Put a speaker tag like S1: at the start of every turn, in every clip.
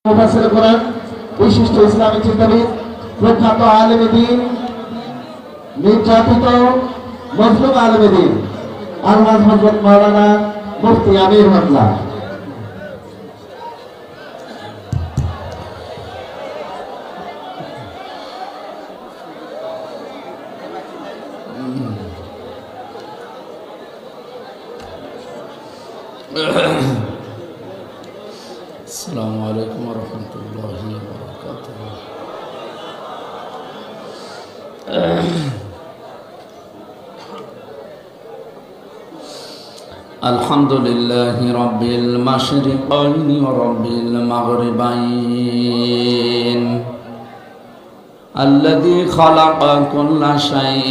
S1: মুফাসসির কোরআন বিশিষ্ট ইসলামী চিন্তাবিদ প্রখ্যাত আলেমে দ্বীন নির্যাতিত মজলুম আলেমে দ্বীন আলহাজ হযরত মাওলানা মুফতি আমির হামজা
S2: السلام عليكم ورحمة الله وبركاته. الحمد لله رب المشرقين ورب المغربين الذي خلق كل شيء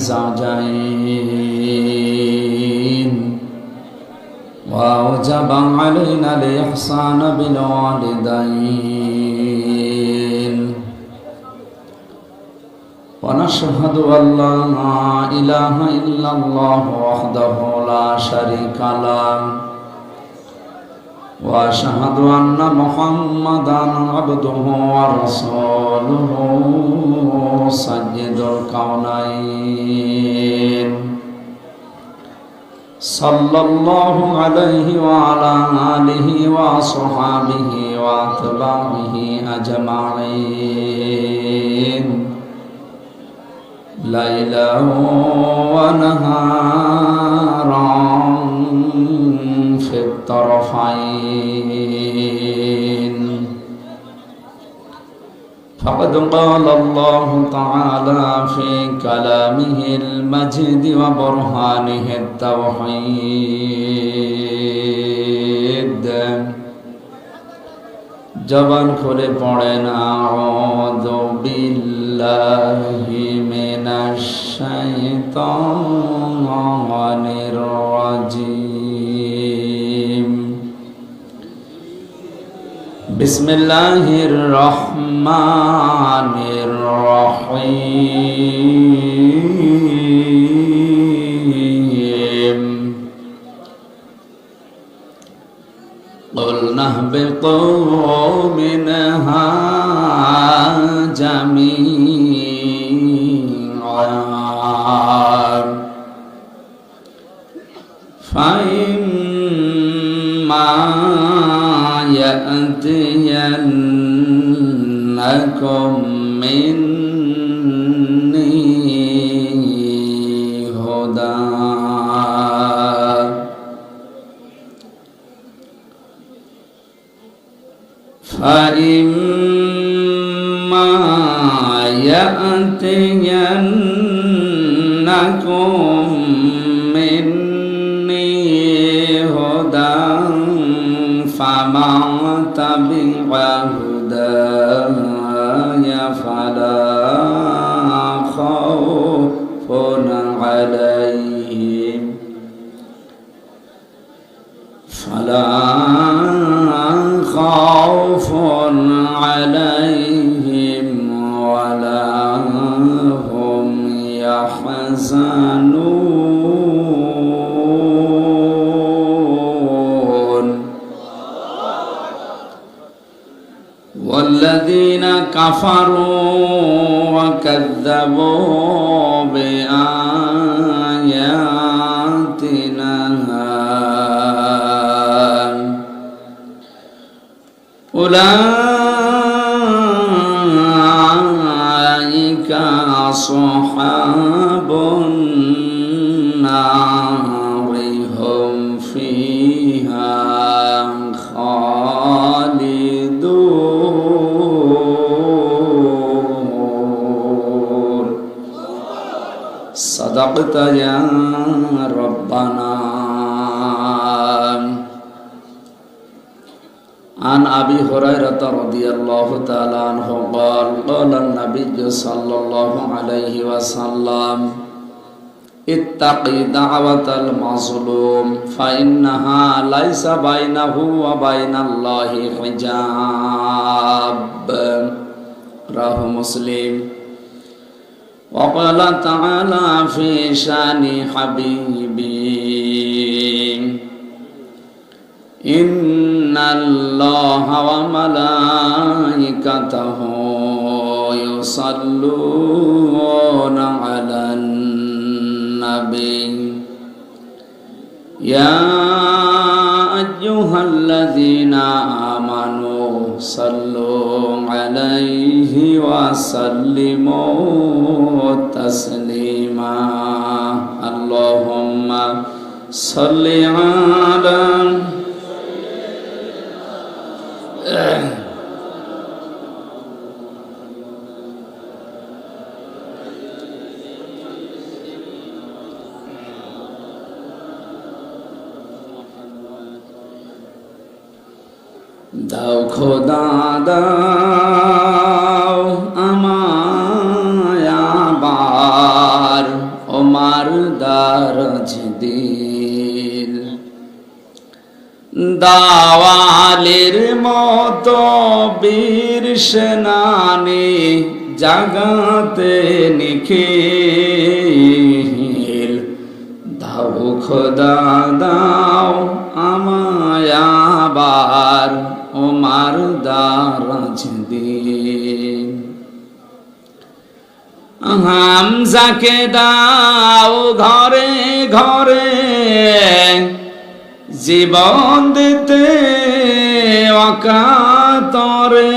S2: زوجين وأوجب علينا الإحسان بالوالدين ونشهد أن لا إله إلا الله وحده لا شريك له وأشهد أن محمدا عبده ورسوله سيد الكونين صلى الله عليه وعلى آله وصحابه وأتباعه أجمعين ليلا ونهارا في الطرفين فقد قال الله تعالى في كلامه المجيد وبرهانه التوحيد জবান খুলে পড়েন আউযু বিল্লাহি মিনাশ শাইতানির রাজিম বিসমিল্লাহির রহমানির রহিম قُلْنَا اهْبِطُوا مِنْهَا جَمِيعًا فَإِمَّا يَأْتِيَنَّكُم مِّنِّي هُدًى فَإِمَّا يَأْتِيَنَّكُم مِّنِّي هُدًى فَمَن تَبِعَ هُدَايَ فَلَا خَوْفٌ عليهم ولا هم يحزنون والذين كفروا وكذبوا بآياتنا أولئك أصحاب النار هم فيها خالدون صدقت يا ربنا. عن أبي هريرة رضي الله تعالى عنه قال قال النبي صلى الله عليه وسلم اتق دعوة المظلوم فإنها ليس بينه وبين الله حجاب رواه مسلم. وقال تعالى في شان حبيبي إن ইন্নাল্লাহা ওয়া মালাইকাতাহু ইউসাল্লুনা আলান নাবী ইয়া আইয়ুহাল্লাযীনা আমানু সাল্লু আলাইহি ওয়া সাল্লিমু তাসলিমা আল্লাহুম্মা সাল্লি আলা দাও খোদা দাও আমায় আবার ওমার দারাজ দিল দাওয়ালের মতো বীর সেনানি জাগাতে নিখিল দাও খোদা দাও আমায় আবার ওমার দারাজ দিল হামজাকে দাও ঘরে ঘরে জীবন দিতে অকাতরে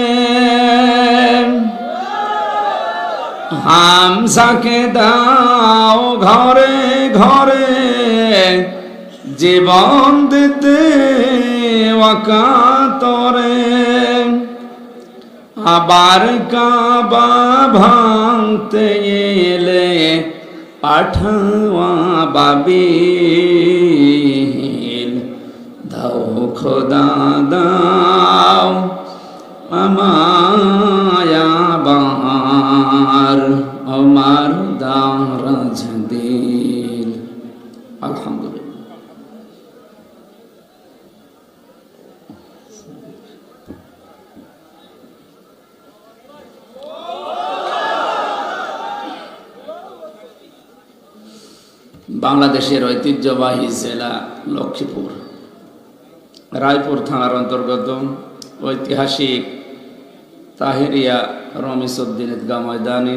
S2: হামজাকে দাও ঘরে ঘরে জীবন দিতে অকাতরে আবার কাবা ভাঙতে এলে পাঠাওয়া বাবিল দাও খোদা দাও আমায় আবার আমার দারাজ দিল আলহামদুলিল্লাহ। বাংলাদেশের ঐতিহ্যবাহী জেলা লক্ষ্মীপুর রায়পুর থানার অন্তর্গত ঐতিহাসিক তাহেরিয়া রমিসউদ্দিন ঈদগাহ ময়দানে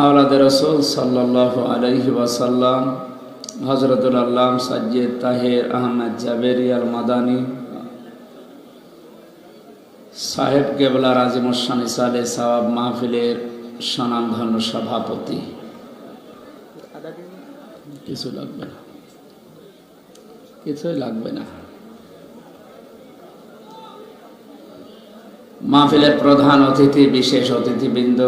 S2: আওলাদে রাসূল সাল্লাল্লাহু আলাইহি ওয়াসাল্লাম হযরতুল আল্লামা সাইয়্যিদ তাহের আহমদ জাবেরি আল মাদানী সাহেব কেবলা আজিমুস শান ইসালে সওয়াব মাহফিলের স্বনামধন্য সভাপতি কিছু লাগবে না, কিছুই লাগবে না। মাহফিলের প্রধান অতিথি, বিশেষ অতিথিবৃন্দ,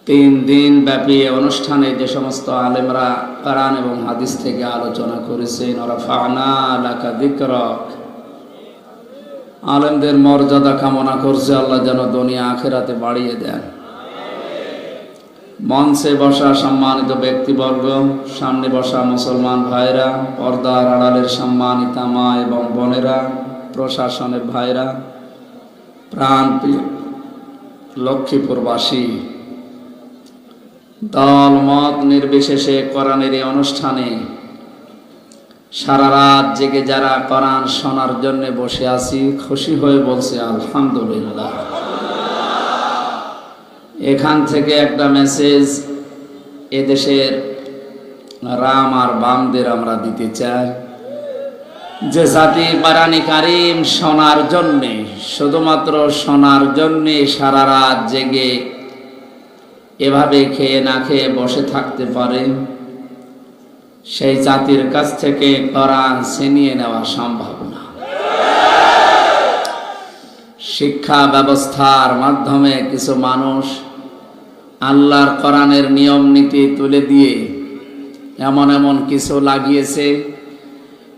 S2: 3 দিন ব্যাপী অনুষ্ঠানে যে সমস্ত আলেমরা কোরআন এবং হাদিস থেকে আলোচনা করেছেন, রাফা'না লাকা যিকরাক, আলেমদের মর্যাদা কামনা করছে আল্লাহ যেন দুনিয়া আখিরাতে বাড়িয়ে দেন। মঞ্চে বসা সম্মানিত ব্যক্তিবর্গ, সামনে বসা মুসলমান ভাইরা, পর্দার আড়ালের সম্মানিতা মা এবং বোনেরা, প্রশাসনের ভাইরা, প্রাণপ্রিয় লক্ষ্মীপুরবাসী, দল মত নির্বিশেষে কোরআনের এই অনুষ্ঠানে সারা রাত জেগে যারা কোরআন শোনার জন্য বসে আছি, খুশি হয়ে বলছে আলহামদুলিল্লাহ। এখান থেকে একটা মেসেজ এদেশের রাম আর বামদের আমরা দিতে চাই যে জাতি কোরআনে কারীম শোনার জন্যে, শুধুমাত্র শোনার জন্যে সারা রাত জেগে এভাবে খেয়ে না খেয়ে বসে থাকতে পারে, সেই জাতির কাছ থেকে কোরআন ছিনিয়ে নেওয়া সম্ভব না। শিক্ষা ব্যবস্থার মাধ্যমে কিছু মানুষ আল্লাহর কোরআনের নিয়ম নীতি তুলে দিয়ে এমন এমন কিছু লাগিয়েছে,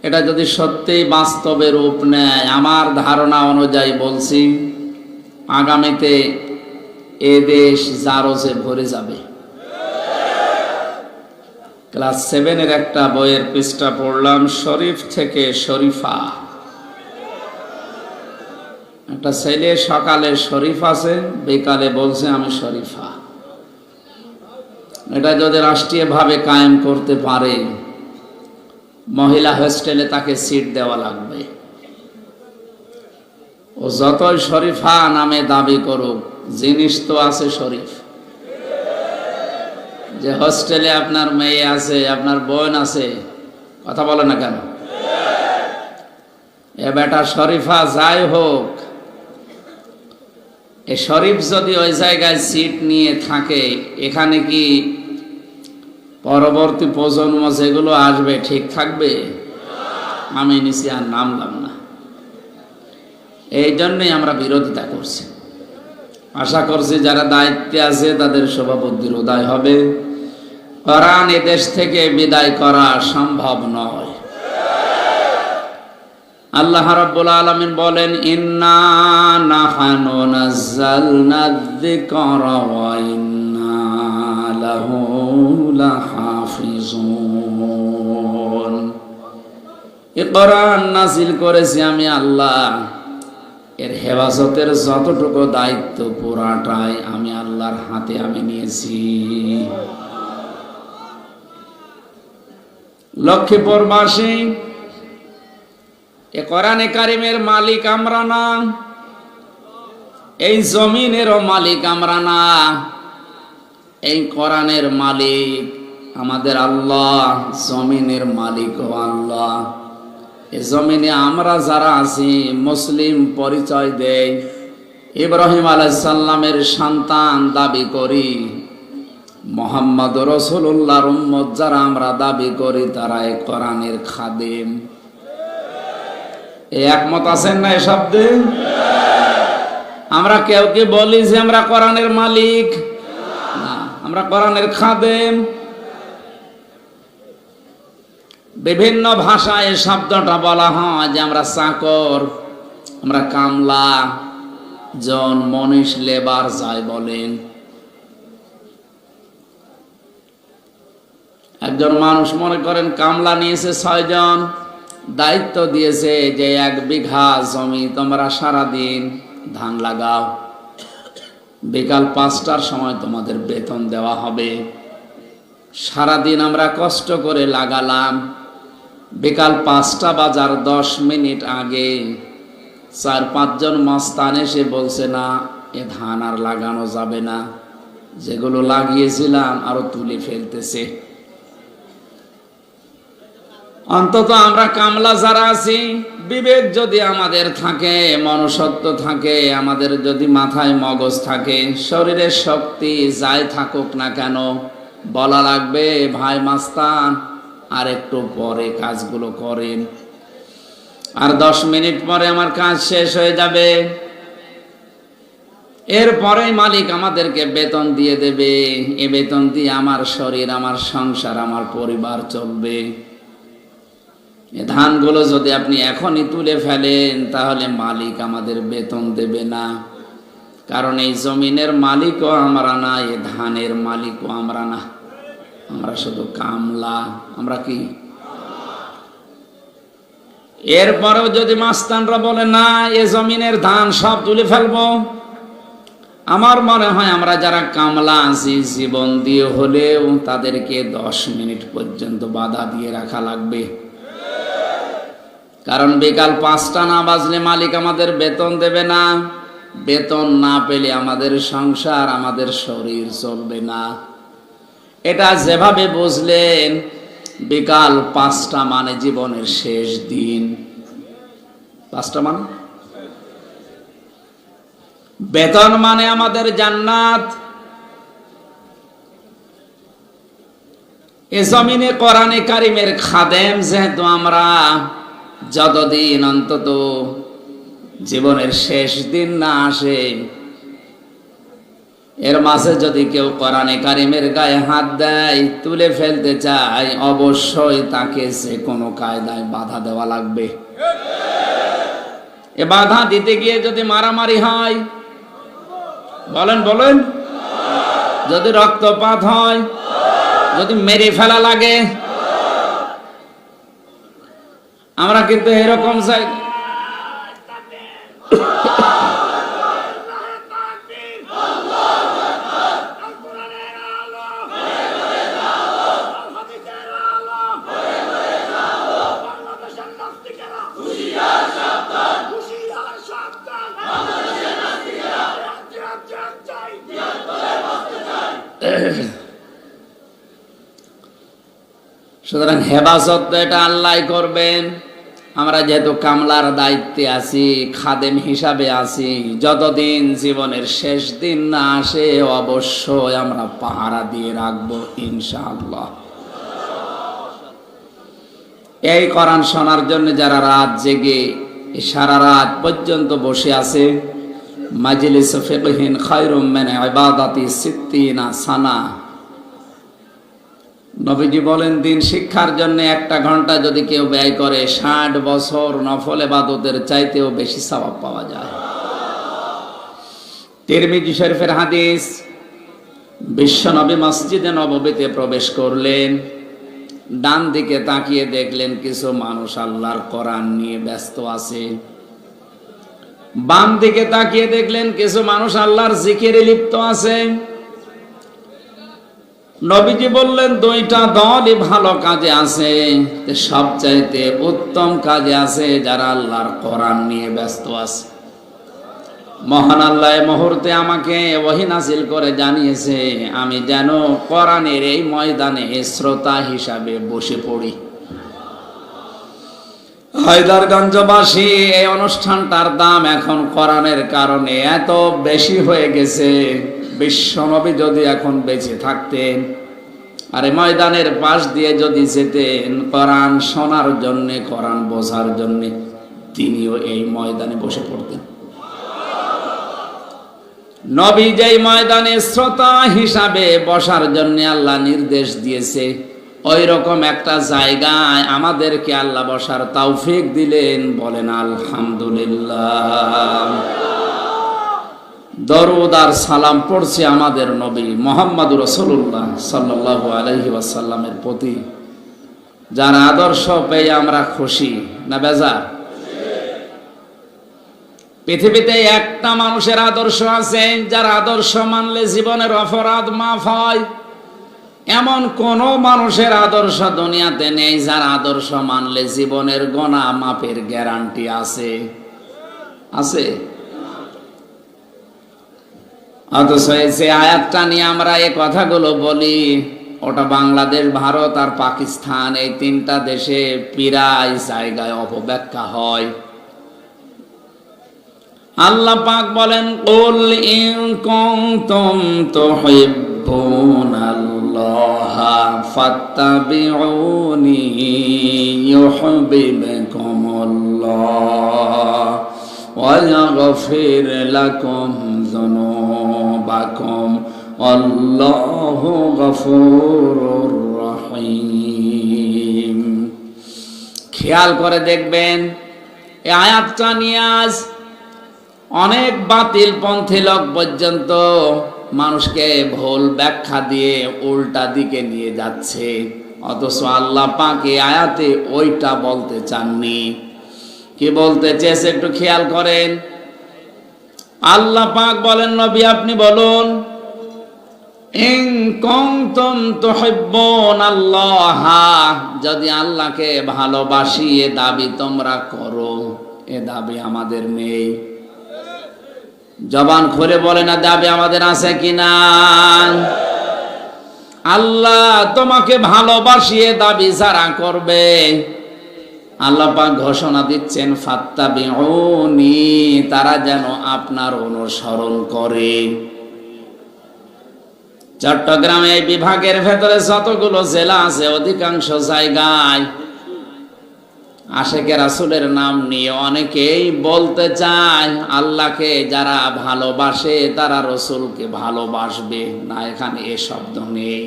S2: এটা যদি সত্যিই বাস্তবে রূপ নেয়, আমার ধারণা অনুযায়ী বলছি, আগামীতে এ দেশ জারজে ভরে যাবে। ক্লাস 7-এর একটা বইয়ের পৃষ্ঠা পড়লাম, শরীফ থেকে শরীফা। একটা ছেলে সকালে শরীফ আছে, বিকালে বলছে আমি শরীফা। এটা যদি রাষ্ট্রীয়ভাবে কায়েম করতে পারে, মহিলা হোস্টেলে তাকে সিট দেওয়া লাগবে। ও যতই শরীফা নামে দাবি করুক, জিনিস তো আছে শরীফ। যে হোস্টেলে আপনার মেয়ে আছে, আপনার বোন আছে, কথা বলে না কেন? এ বেটা শরীফা যাই হোক, এ শরীফ যদি ওই জায়গায় সিট নিয়ে থাকে, এখানে কি পরবর্তী প্রজন্ম যেগুলো আসবে ঠিক থাকবে? আমি নিচে আর নামলাম না। এই জন্যই আমরা বিরোধিতা করছি। আশা করছি যারা দায়িত্বে আছে তাদের সভাপতির উদয় হবে। কোরআন এ দেশ থেকে বিদায় করা সম্ভব নয়। আল্লাহ রাব্বুল আলামিন বলেন, ইন্না নাহনু নাযালনা যিকরা ওয়া ইন্না লাহু লাহাফিজুন। এই কোরআন নাযিল করেছি আমি আল্লাহ, এর হেফাজতের যতটুকু দায়িত্ব পুরাটাই আমি আল্লাহর হাতে আমি নিয়েছি। লক্ষ্মীপুরবাসী, এ কোরআনে কারিমের মালিক আমরা না, এই জমিনেরও মালিক আমরা না, এই কোরআনের মালিক আমাদের আল্লাহ, জমিনের মালিকও আল্লাহ। এই জমিনে আমরা যারা আছি মুসলিম পরিচয় দেই, ইব্রাহিম আলাইহিস সালামের সন্তান দাবি করি, মুহাম্মদ রাসূলুল্লাহর উম্মত যারা আমরা দাবি করি, তারা এই কোরআনের খাদেম। এই একমত আছেন না এ শব্দে? আমরা কেউ কি বলি যে আমরা কোরআনের মালিক? না, আমরা কোরআনের খাদেম। বিভিন্ন ভাষায় এই শব্দটা বলা হয় যে আমরা চাকর, আমরা কামলা, জন, মনীষ, লেবার যাই বলেন। একজন মানুষ মনে করেন কামলা নিয়েছে 6 জন, দায়িত্ব দিয়েছে যে 1 বিঘা জমি তোমরা সারাদিন ধান লাগাও, বিকাল 5টার সময় তোমাদের বেতন দেওয়া হবে। সারাদিন আমরা কষ্ট করে লাগালাম, বিকাল 5টা বাজার 10 মিনিট আগে 4-5 জন মস্তান এসে বলছে, না এ ধান আর লাগানো যাবে না, যেগুলো লাগিয়েছিলাম আরো তুলে ফেলতেছে। অন্তত আমরা কামলা যারা আছি, বিবেক যদি আমাদের থাকে, মনুষ্যত্ব থাকে, আমাদের যদি মাথায় মগজ থাকে, শরীরের শক্তি যাই থাকুক না কেন, বলা লাগবে ভাই মাস্তান আর একটু পরে কাজগুলো করেন, আর 10 মিনিট পরে আমার কাজ শেষ হয়ে যাবে। এরপরে মালিক আমাদেরকে বেতন দিয়ে দেবে। এ বেতন দিয়ে আমার শরীর, আমার সংসার, আমার পরিবার চলবে। এ ধানগুলো যদি আপনি এখনই তুলে ফেলেন, তাহলে মালিক আমাদের বেতন দেবে না। কারণ এই জমিনের মালিকও আমরা না, এ ধানের মালিকও আমরা না, আমরা শুধু কামলা। আমরা কি? এরপরেও যদি মাস্তানরা বলে না এ জমিনের ধান সব তুলে ফেলবো, আমার মনে হয় আমরা যারা কামলা আছি জীবন দিয়ে হলেও তাদেরকে 10 মিনিট পর্যন্ত বাধা দিয়ে রাখা লাগবে। কারণ বিকাল 5টা না বাজলে মালিক আমাদের বেতন দেবে না। বেতন না পেলে আমাদের সংসার, আমাদের শরীর চলবে না। এটা যেভাবে বুঝলেন, বিকাল 5টা মানে জীবনের শেষ দিন। 5টা মানে বেতন মানে আমাদের জান্নাত। এ জমিনে কোরআনে কারিমের খাদেম যেহেতু আমরা, যতদিন অন্তত জীবনের শেষ দিন না আসে, এর মাঝে যদি কেউ কোরআনে কারিমের গায়ে হাত দেয়, তুলে ফেলতে চায়, অবশ্যই তাকে যে কোনো কায়দায় বাধা দেওয়া লাগবে। এ বাধা দিতে গিয়ে যদি মারামারি হয়, বলেন বলেন, যদি রক্তপাত হয়, যদি মেরে ফেলা লাগে, আমরা কিন্তু এরকম চাই। সুতরাং হেফাজত তো এটা আল্লাহ করবেন। আমরা যেহেতু কামলার দায়িত্বে আছি, খাদেম হিসাবে আছি, যতদিন জীবনের শেষ দিন না আসে অবশ্যই আমরা পাহারা দিয়ে রাখবো ইনশাআল্লাহ। এই কোরআন শোনার জন্য যারা রাত জেগে সারা রাত পর্যন্ত বসে আছে, মাজলিস ফিকহিন খায়রুম মিন ইবাদাতি সিত্তিনা সানা। নবীজি বলেন দিন শিক্ষার জন্য 1 ঘন্টা যদি কেউ ব্যয় করে 60 বছর নফল ইবাদতের চাইতেও বেশি সওয়াব পাওয়া যায়। তিরমিজি শরীফের হাদিস, বিশ্ব নবী মসজিদে নববীতে প্রবেশ করলেন, ডান দিকে তাকিয়ে দেখলেন কিছু মানুষ আল্লাহর কোরআন নিয়ে ব্যস্ত আছে, বাম দিকে তাকিয়ে দেখলেন কিছু মানুষ আল্লাহর জিকিরে লিপ্ত আছে। নবীজি বললেন দুইটা দলই ভালো কাজে আছে, সবচাইতে উত্তম কাজে আছে যারা আল্লাহর কোরআন নিয়ে ব্যস্ত আছে। মহান আল্লাহ এই মুহূর্তে আমাকে ওহী নাযিল করে জানিয়েছে আমি যেন কোরআনের এই ময়দানে শ্রোতা হিসাবে বসে পড়ি। হায়দারগঞ্জবাসী, এই অনুষ্ঠানটার দাম এখন কোরআনের কারণে এত বেশি হয়ে গেছে। বিশ্বনবী যদি এখন বেঁচে থাকতেন আর এই ময়দানের পাশ দিয়ে যদি যেতেন কোরআন শোনার জন্যে, কোরআন বোঝার জন্যে, তিনিও এই ময়দানে বসে পড়তেন। নবী যেই ময়দানে শ্রোতা হিসাবে বসার জন্য আল্লাহ নির্দেশ দিয়েছে, ওই রকম একটা জায়গায় আমাদেরকে আল্লাহ বসার তৌফিক দিলেন। বলেন আলহামদুলিল্লাহ। দরুদ আর সালাম পড়ছে আমাদের নবী মুহাম্মদুর রাসূলুল্লাহ সাল্লাল্লাহু আলাইহি ওয়াসাল্লামের প্রতি, যার আদর্শ পেয়ে আমরা খুশি না বেজার? পৃথিবীতে একটা মানুষের আদর্শ আছে যার আদর্শ মানলে জীবনের অপরাধ মাফ হয়। এমন কোন মানুষের আদর্শ দুনিয়াতে নেই যার আদর্শ মানলে জীবনের গুনাহ মাফের গ্যারান্টি আছে? আছে? অথচ যে আয়াতটা নিয়ে আমরা এই কথাগুলো বলি, ওটা বাংলাদেশ, ভারত আর পাকিস্তান, এই 3টা দেশে প্রায় জায়গায় অপব্যাখ্যা হয়। আল্লাহ পাক বলেন কুল ইন কুনতুম তুহিব্বুনাল্লাহা ফাত্তাবিউনি ইউহিব্বুকুমুল্লাহ ওয়া ইয়াগফির লাকুম যুনুবাকুম আল্লাহু গফুরুর রহিম। খেয়াল করে দেখবেন এই আয়াতটা নিয়ে আজ অনেক বাতিল পন্থী লোক পর্যন্ত মানুষকে ভুল ব্যাখ্যা দিয়ে উল্টা দিকে নিয়ে যাচ্ছে। অথচ আল্লাহ পাক এই আয়াতে ওইটা বলতে চাননি। কি বলতে চেয়েছে একটু খেয়াল করেন। আল্লাহ পাক বলেন নবী আপনি বলুন ইন কুনতুম তুহিব্বুনাল্লাহ, যদি আল্লাহকে ভালোবাসি এ দাবি তোমরা করো। এ দাবি আমাদের নেই। জবান খুলে বলে না দাবি আমাদের আছে কিনা? আল্লাহ তোমাকে ভালোবাসিয়ে দাবি যারা করবে, আল্লাহ পাক ঘোষণা দিচ্ছেন ফাত্তাবিউনি, তারা যেন আপনার অনুসরণ করে। চট্টগ্রামে এই বিভাগের ভেতরে যতগুলো জেলা আছে অধিকাংশ জায়গায় আশেকে রাসূলের নাম নিয়ে অনেকেই বলতে চায় আল্লাহকে যারা ভালোবাসে তারা রসুলকে ভালোবাসবে না। এখানে এ শব্দ নেই।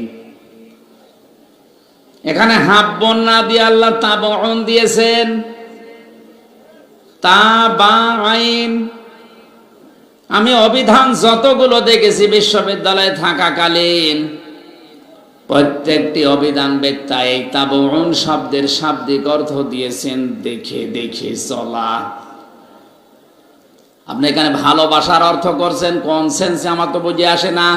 S2: এখানে হাব্বুন না দিয়ে আল্লাহ তাবউন দিয়েছেন। তাবাইন। আমি অভিধান যতগুলো দেখেছি বিশ্ববিদ্যালয়ে থাকাকালীন, প্রত্যেকটি অভিধান বেত্তা এই তাবউন শব্দের শাব্দিক অর্থ দিয়েছেন দেখে দেখে চলা। আপনি এখানে ভালোবাসার অর্থ করছেন কোন সেন্সে আমার তো বুঝে আসে না।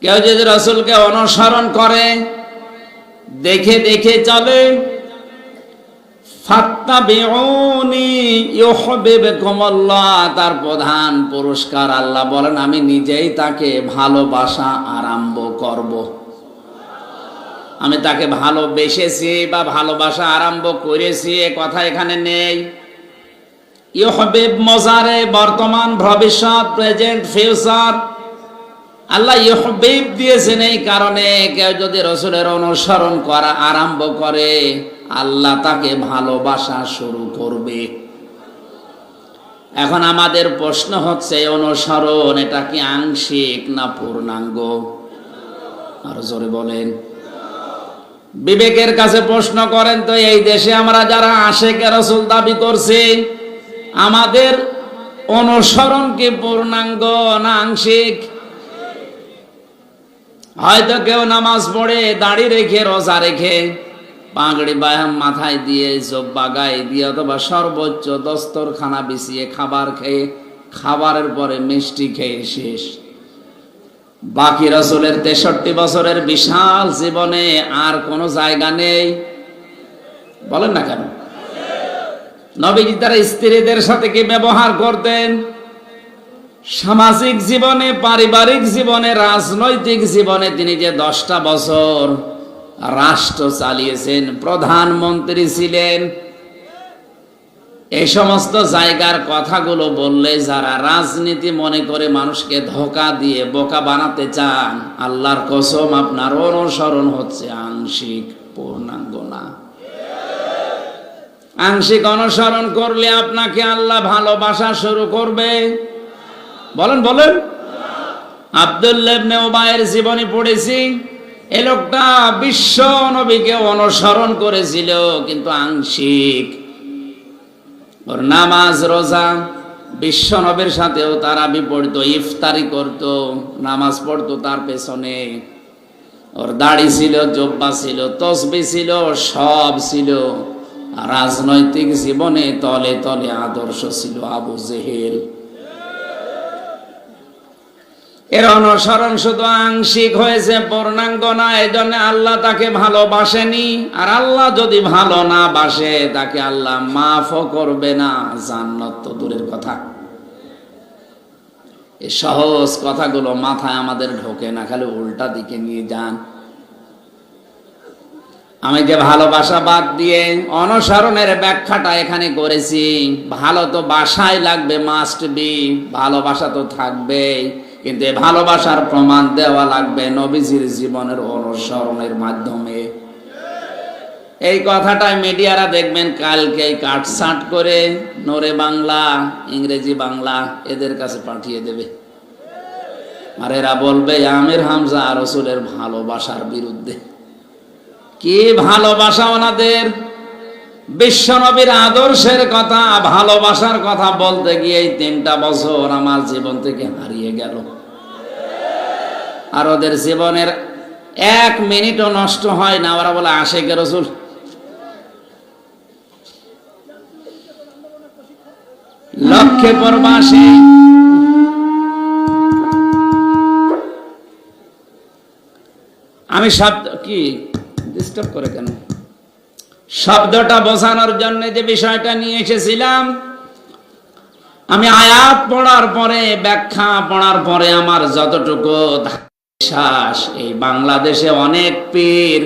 S2: কেউ যদি রাসূলকে অনুসরণ করে, দেখে দেখে চলে, ফাত্তাবিউনি ইউহিব্বুকুমুল্লাহ, তার প্রধান পুরস্কার আল্লাহ বলেন আমি নিজেই তাকে ভালোবাসা আরম্ভ করব। আমি তাকে ভালোবেসেছি বা ভালোবাসা আরম্ভ করেছি এ কথা এখানে নেই। ইউহিব মজারে বর্তমান ভবিষ্যৎ প্রেজেন্ট ফিউচার আল্লাহ ইউহিব দিয়েছেন এই কারণে কেউ যদি রাসূলের অনুসরণ করা আরম্ভ করে আল্লাহ তাকে ভালোবাসা শুরু করবে। এখন আমাদের প্রশ্ন হচ্ছে অনুসরণ এটা কি আংশিক না পূর্ণাঙ্গ? আর জোরে বলেন। বিবেকের কাছে প্রশ্ন করেন তো, এই দেশে আমরা যারা আশিকে রাসূল দাবি করছি আমাদের অনুসরণ কি পূর্ণাঙ্গ না আংশিক? হয়তো কেউ নামাজ পড়ে দাড়ি রেখে রোজা রেখে পাগড়ি বায়াম মাথায় দিয়ে জব্বা গায়ে দিয়ে অথবা সর্বোচ্চ দস্তরখানা বিছিয়ে খাবার খেয়ে খাবারের পরে মিষ্টি খেয়ে শেষ। বাকি রাসূলের 63 বছরের বিশাল জীবনে আর কোনো জায়গা নেই। বলেন না কেন? নবীজি তার স্ত্রীদের সাথে কি ব্যবহার করতেন? সামাজিক জীবনে, পারিবারিক জীবনে, রাজনৈতিক জীবনে তিনি যে 10টা বছর রাষ্ট্র চালিয়েছেন, প্রধানমন্ত্রী ছিলেন, এই সমস্ত জায়গার কথাগুলো বললে যারা রাজনীতি মনে করে মানুষকে ধোঁকা দিয়ে বোকা বানাতে চান, আল্লাহর কসম আপনার অনুসরণ হচ্ছে আংশিক, পূর্ণাঙ্গ না। আংশিক অনুসরণ করলে আপনাকে আল্লাহ ভালোবাসা শুরু করবে। বলেন বলেন। আব্দুল্লাহ ইবনে উবাইয়ের জীবনী পড়েছি। এই লোকটা বিশ্ব নবীকে অনুসরণ করেছিল কিন্তু আংশিক। ওর নামাজ রোজা বিশ্ব নবীর সাথেও তারা বিপরীত, ইফতারি করত, নামাজ পড়তো তার পেছনে, ওর দাড়ি ছিল, জব্বা ছিল, তসবিহ ছিল, সব ছিল। রাজনৈতিক জীবনে তলে তলে আদর্শ ছিল আবু জেহেল। এর অনুসরণ শুধু আংশিক হয়েছে, পূর্ণাঙ্গ না। এই জন্য আল্লাহ তাকে ভালোবাসেনি। আর আল্লাহ যদি ভালো না বাসে তাকে আল্লাহ মাফও করবে না, জান্নাত তো দূরের কথা। এই সহজ কথাগুলো মাথায় আমাদের ঢোকে না, খালি উল্টা দিকে নিয়ে যান। আমি যে ভালোবাসা বাদ দিয়ে অনুসরণের ব্যাখ্যাটা এখানে করেছি, ভালো তো বাসায় লাগবে, মাস্ট বি, ভালোবাসা তো থাকবেই, কিন্তু এই ভালোবাসার প্রমাণ দেওয়া লাগবে নবীজির জীবনের অনুসরণের মাধ্যমে। এই কথাটাই মিডিয়ারা দেখবেন কালকে কাটছাট করে নরে বাংলা, ইংরেজি বাংলা এদের কাছে পাঠিয়ে দেবে, আর এরা বলবে আমির হামজা রাসূলের ভালোবাসার বিরুদ্ধে। কি ভালোবাসা ওনাদের! বিশ্বনবীর আদর্শের কথা, ভালোবাসার কথা বলতে গিয়ে এই 3টা বছর আমার জীবন থেকে হারিয়ে গেল। আর ওদের জীবনের 1 মিনিটও নষ্ট হয় না। ওরা বলে আশিকে রাসূল। লক্ষ্যে প্রবাসী আমি শব্দ কি ডিস্টার্ব করে কেন? শব্দটা বোঝানোর জন্য যে বিষয়টা নিয়ে এসেছিলাম, আমি আয়াত পড়ার পরে, ব্যাখ্যা পড়ার পরে আমার যতটুকু বিশ্বাস, এই বাংলাদেশে অনেক পীর,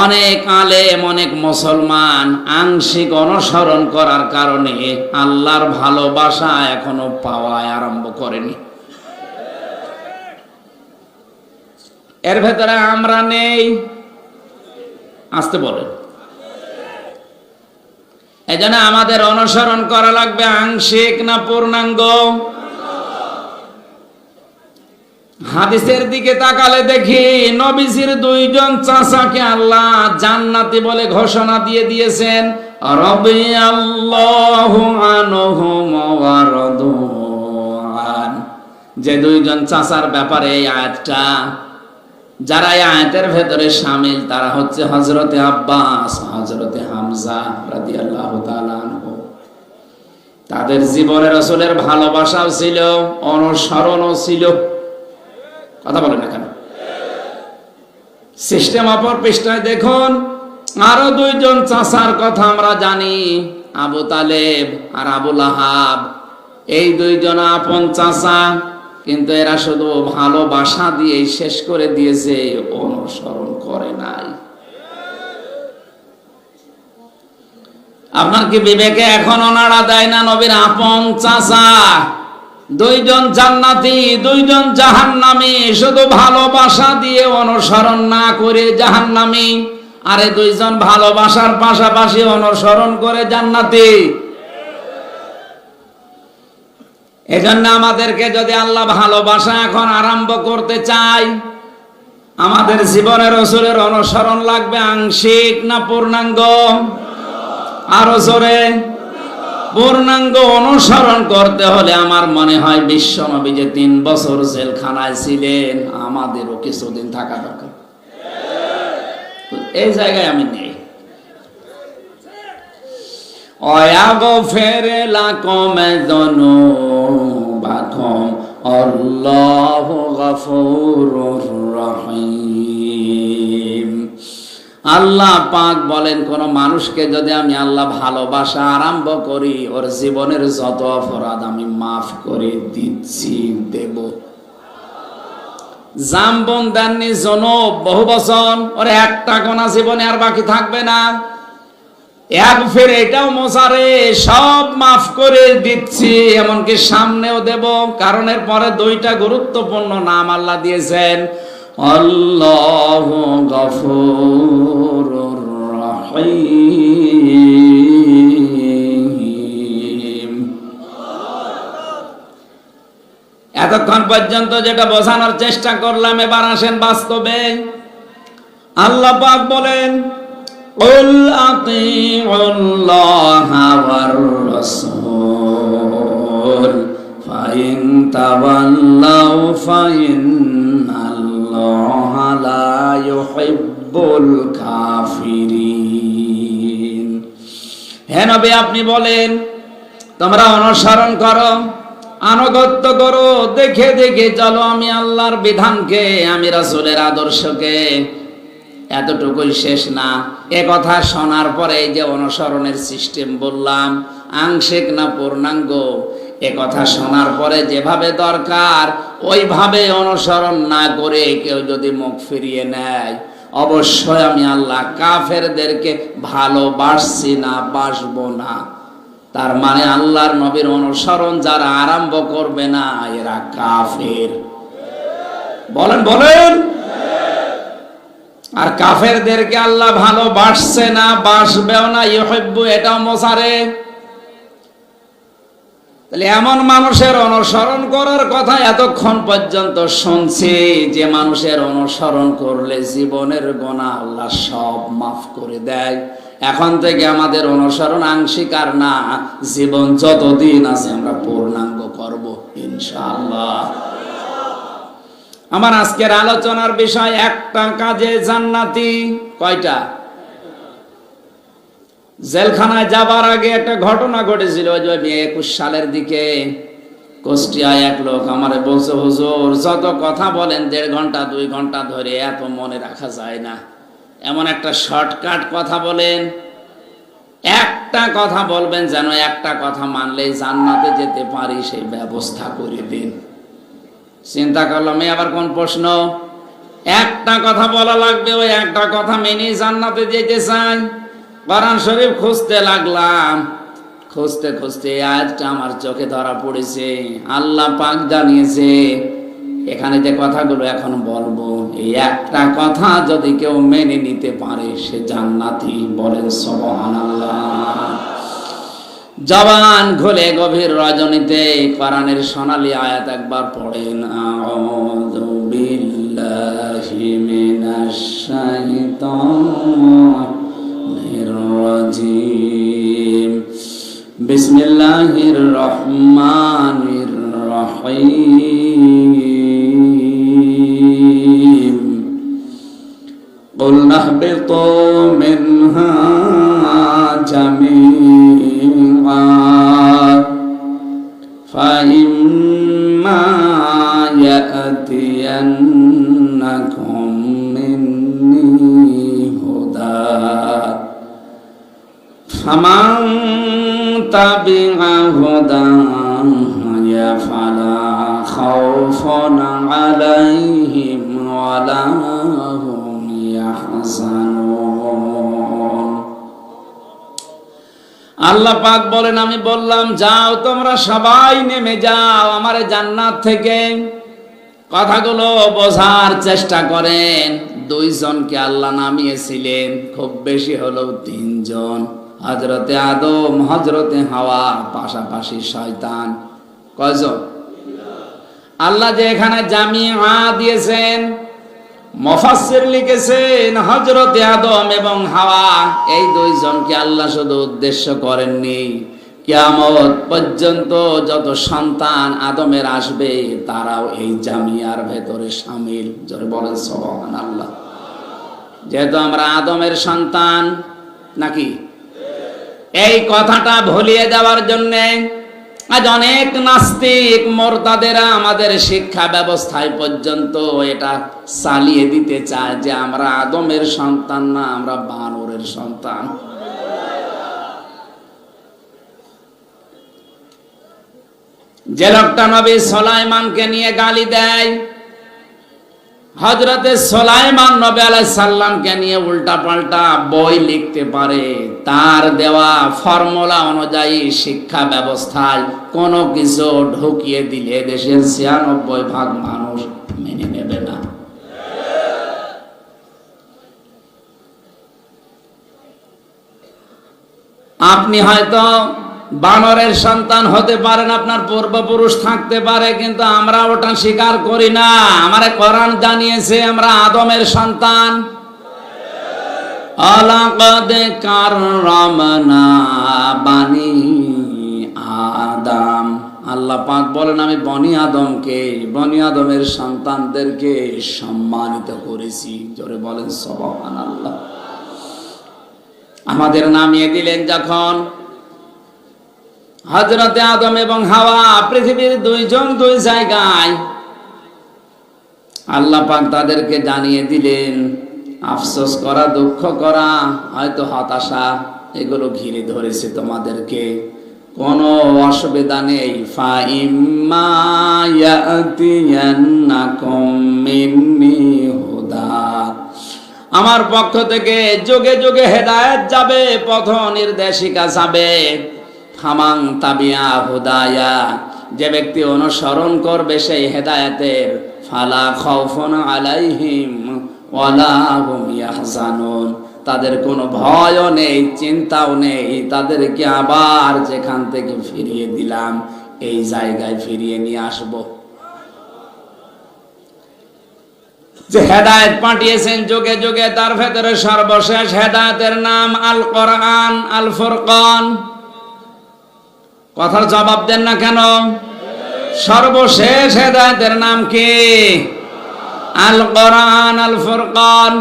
S2: অনেক আলেম, অনেক মুসলমান আংশিক অনুসরণ করার কারণে আল্লাহর ভালোবাসা এখনো পাওয়া আরম্ভ করেনি। এর ভেতরে আমরা নেই। আসতে বলেন। এই জন্য আমাদের অনুসরণ করা লাগবে আংশিক না পূর্ণাঙ্গ? হাদিসের দিকে তাকালে দেখি নবীজির 2 জন চাচাকে আল্লাহ জান্নাতি বলে ঘোষণা দিয়ে দিয়েছেন। রাদিয়াল্লাহু আনহুম ওয়া রাদুআন। যে 2 জন চাচার ব্যাপারে এই আয়াতটা, যারা এই আয়াতের ভেতরে শামিল তারা হচ্ছে হযরতে আব্বাস, হযরতে হামজা রাদিয়াল্লাহু তাআলা আনহু। তাদের জীবনে রাসূলের ভালোবাসাও ছিল, অনুসরণও ছিল। কথা বলেন না কেন? সিস্টেম অপর পৃষ্ঠায় দেখুন, আরো 2 জন চাচার কথা আমরা জানি, আবু তালেব আর আবু লাহাব। এই 2 জন আপন চাচা, কিন্তু এরা শুধু ভালোবাসা দিয়ে শেষ করে দিয়েছে, অনুসরণ করে নাই। আপনার কি বিবেকে এখনো নাড়া দেয় না? নবীর আপন চাচা দুইজন জান্নাতি, দুইজন জাহান্নামী, শুধু ভালোবাসা দিয়ে অনুসরণ না করে জাহান্নামী, আরে দুইজন ভালোবাসার পাশাপাশি অনুসরণ করে জান্নাতি। এজন্য আমাদেরকে যদি আল্লাহ ভালোবাসা এখন আরম্ভ করতে চায়, আমাদের জীবনে রাসূলের অনুসরণ লাগবে আংশিক না পূর্ণাঙ্গ? আরো জোরে। পূর্ণাঙ্গ অনুসরণ করতে হলে আমার মনে হয় বিশ্বনবী যে 3 বছর জেলখানায় ছিলেন, আমাদেরও কিছুদিন থাকা দরকার। এই জায়গায় আমি নেই। ওয়াগফির লাকুম যুনুবাকুম আল্লাহু গফুরুর রহিম। আল্লাহ পাক বলেন, কোন মানুষকে যদি আমি আল্লাহ ভালোবাসা আরম্ভ করি, ওর জীবনের যত অপরাধ আমি মাফ করে দিচ্ছি, দেব। জামবন দেননি জনব বহু বছর, ওর একটা গোনা জীবনে আর বাকি থাকবে না। এক ফের এটাও মোসারে সব মাফ করে দিচ্ছি, এমনকি সামনেও দেব। কারণ এর পরে 2টা গুরুত্বপূর্ণ নাম আল্লাহ দিয়েছেন, আল্লাহু গফুরুর রহিম। এতক্ষণ পর্যন্ত যেটা বোঝানোর চেষ্টা করলাম, এবার আসেন বাস্তবে। আল্লাহ পাক বলেন, কুল আতিউল্লাহা ওয়ার রাসূল ফাইন তাওয়াল্লাউ ফাইন্নাল্লাহা লা ইউহিব্বুল কাফিরিন। হে নবী, আপনি বলেন তোমরা অনুসরণ করো, আনুগত্য করো, দেখে দেখে চলো আমি আল্লাহর বিধানকে, আমি রাসূলের আদর্শকে। এতটুকুই শেষ না, এ কথা শোনার পরে এই যে অনুসরণের সিস্টেম বললাম, আংশিক না পূর্ণাঙ্গ, এ কথা শোনার পরে যেভাবে দরকার ওইভাবে অনুসরণ না করে কেউ যদি মুখ ফিরিয়ে নেয়, অবশ্যই আমি আল্লাহ কাফেরদেরকে ভালোবাসছি না, বাসবো না। তার মানে আল্লাহর নবীর অনুসরণ যারা আরম্ভ করবে না, এরা কাফের। বলেন বলেন। আর কাফেরদেরকে আল্লাহ ভালোবাসছে না, বাসবেও না, ইউহিব্বু এটাও মোসারে। তাহলে এমন মানুষের অনুসরণ করার কথা এতক্ষণ পর্যন্ত শুনছি, যে মানুষের অনুসরণ করলে জীবনের গুনাহ আল্লাহ সব মাফ করে দেয়। এখন থেকে আমাদের অনুসরণ আংশিক আর না, জীবন যতদিন আছে আমরা পূর্ণাঙ্গ করব ইনশাআল্লাহ। আমার আজকের আলোচনার বিষয়, একটা কাজে জান্নাতি। কয়টা? জেলখানায় যাবার আগে একটা ঘটনা ঘটেছিল, 21 সালের দিকে কুষ্টিয়ায় এক লোক আমারে বলছে, হুজুর যত কথা বলেন 1.5 ঘন্টা 2 ঘন্টা ধরে এত মনে রাখা যায় না, এমন একটা শর্টকাট কথা বলেন, একটা কথা বলবেন যেন একটা কথা মানলেই জান্নাতে যেতে পারি, সেই ব্যবস্থা করে দিন। চিন্তা করলাম, আবার কোন প্রশ্ন? একটা কথা বলা লাগবে, ওই একটা কথা মেনে জান্নাতে যেতে চাই। কোরআন শরীফ খুঁজতে লাগলাম, খুঁজতে খুঁজতে আজটা আমার চোখে ধরা পড়েছে। আল্লাহ পাক জানিয়েছে এখানে যে কথাগুলো এখন বলবো, এই একটা কথা যদি কেউ মেনে নিতে পারে সে জান্নাতি। বলেন সুবহানাল্লাহ। জবান খুলে গভীর রজনীতে কোরআনের সোনালী আয়াত একবার পড়েন, আউযু বিল্লাহি মিনাশ শাইতানির রাজিম, বিসমিল্লাহির রহমানির রহিম, কুল নাহবিতু মিনহা জামিআন ফাইম্মা ইয়াতিয়ান্নাকুম মিন্নি হুদা ফামান তাবিআ হুদায়া ফালা খাউফুন আলাইহিম ওয়ালা হুম ইয়াহজানুন। আল্লাহ পাক বলেন, আমি বললাম যাও তোমরা সবাই নেমে যাও আমার জান্নাত থেকে। কথাগুলো বোঝার চেষ্টা করেন। দুইজনকে আল্লাহ নামিয়েছিলেন, খুব বেশি হলেও তিনজন। হযরতে আদম, হযরতে হাওয়া, পাশাপাশি শয়তান। কয়জন? আল্লাহ যে এখানে জামিআ দিয়েছেন, মুফাসসির লিখেছেন হযরতে আদম এবং হাওয়া, এই দুইজনকে আল্লাহ শুধু উদ্দেশ্য করেননি, কিয়ামত পর্যন্ত যত সন্তান আদমের আসবে তারাও এই জামিয়ার ভেতরে শামিল। জোরে বলেন সুবহানাল্লাহ। যেহেতু আমরা আদমের সন্তান নাকি, এই কথাটা ভুলিয়ে দেওয়ার জন্যে আজ অনেক নাস্তিক মুরতাদেরা আমাদের শিক্ষা ব্যবস্থায় পর্যন্ত এটা চালিয়ে দিতে চায় যে আমরা আদমের সন্তান না, আমরা বানরের সন্তান। যে লোকটা নবী সুলাইমানকে নিয়ে গালি দেয়, হযরতে সুলাইমান নবী আলাইহিস সালামকে নিয়ে উল্টা পাল্টা বই লিখতে পারে, তার দেওয়া ফর্মুলা অনুযায়ী শিক্ষা ব্যবস্থায় কোনো কিছু ঢুকিয়ে দিলে দেশের ৯৬% মানুষ মেনে নেবে না। আপনি হয়তো বানরের সন্তান হতে পারেন, আপনার পূর্বপুরুষ থাকতে পারে, কিন্তু আমরা ওটা স্বীকার করি না। আমারে কোরআন জানিয়েছে আমরা আদমের সন্তান। আলাকাদ কাররামনা বানি আদম। আল্লাহ পাক বলেন, আমি বনি আদমকে, বনি আদমের সন্তানদেরকে সম্মানিত করেছি। জোরে বলেন সুবহানাল্লাহ। আমাদের নামিয়ে দিলেন যখন, হযরতে আদম এবং হাওয়া পৃথিবীর দুইজন দুই জায়গায়, আল্লাহ পাক তাদেরকে জানিয়ে দিলেন। আফসোস করা, দুঃখ করা, হয়তো হতাশা, এগুলো ঘিরে ধরেছে তোমাদেরকে, কোনো অসুবিধা নেই। ফাইম্মা ইয়াতিয়ান্নাকুম মিন্নি হুদা, আমার পক্ষ থেকে যুগে যুগে হেদায়েত যাবে, পথ নির্দেশিকা যাবে। ফামান তাবিয়া হুদায়া, যে ব্যক্তি অনুসরণ করবে সেই হেদায়েতের, ফালা খাউফুন আলাইহিম ওয়ালা হুম ইয়াহজানুন, তাদের কোনো ভয়ও নেই, চিন্তাও নেই। তাদেরকে আবার যেখান থেকে ফিরিয়ে দিলাম এই জায়গায় ফিরিয়ে নিয়ে আসব। যে হেদায়েত পাঠিয়েছেন যুগে যুগে, তার ভেতরে সর্বশেষ হেদায়েতের নাম আল কোরআন, আল ফুরকান। কথার জবাব দেন না কেন? সর্বশেষ হেদায়েতের নাম কি? আল কোরআন, আল ফুরকান।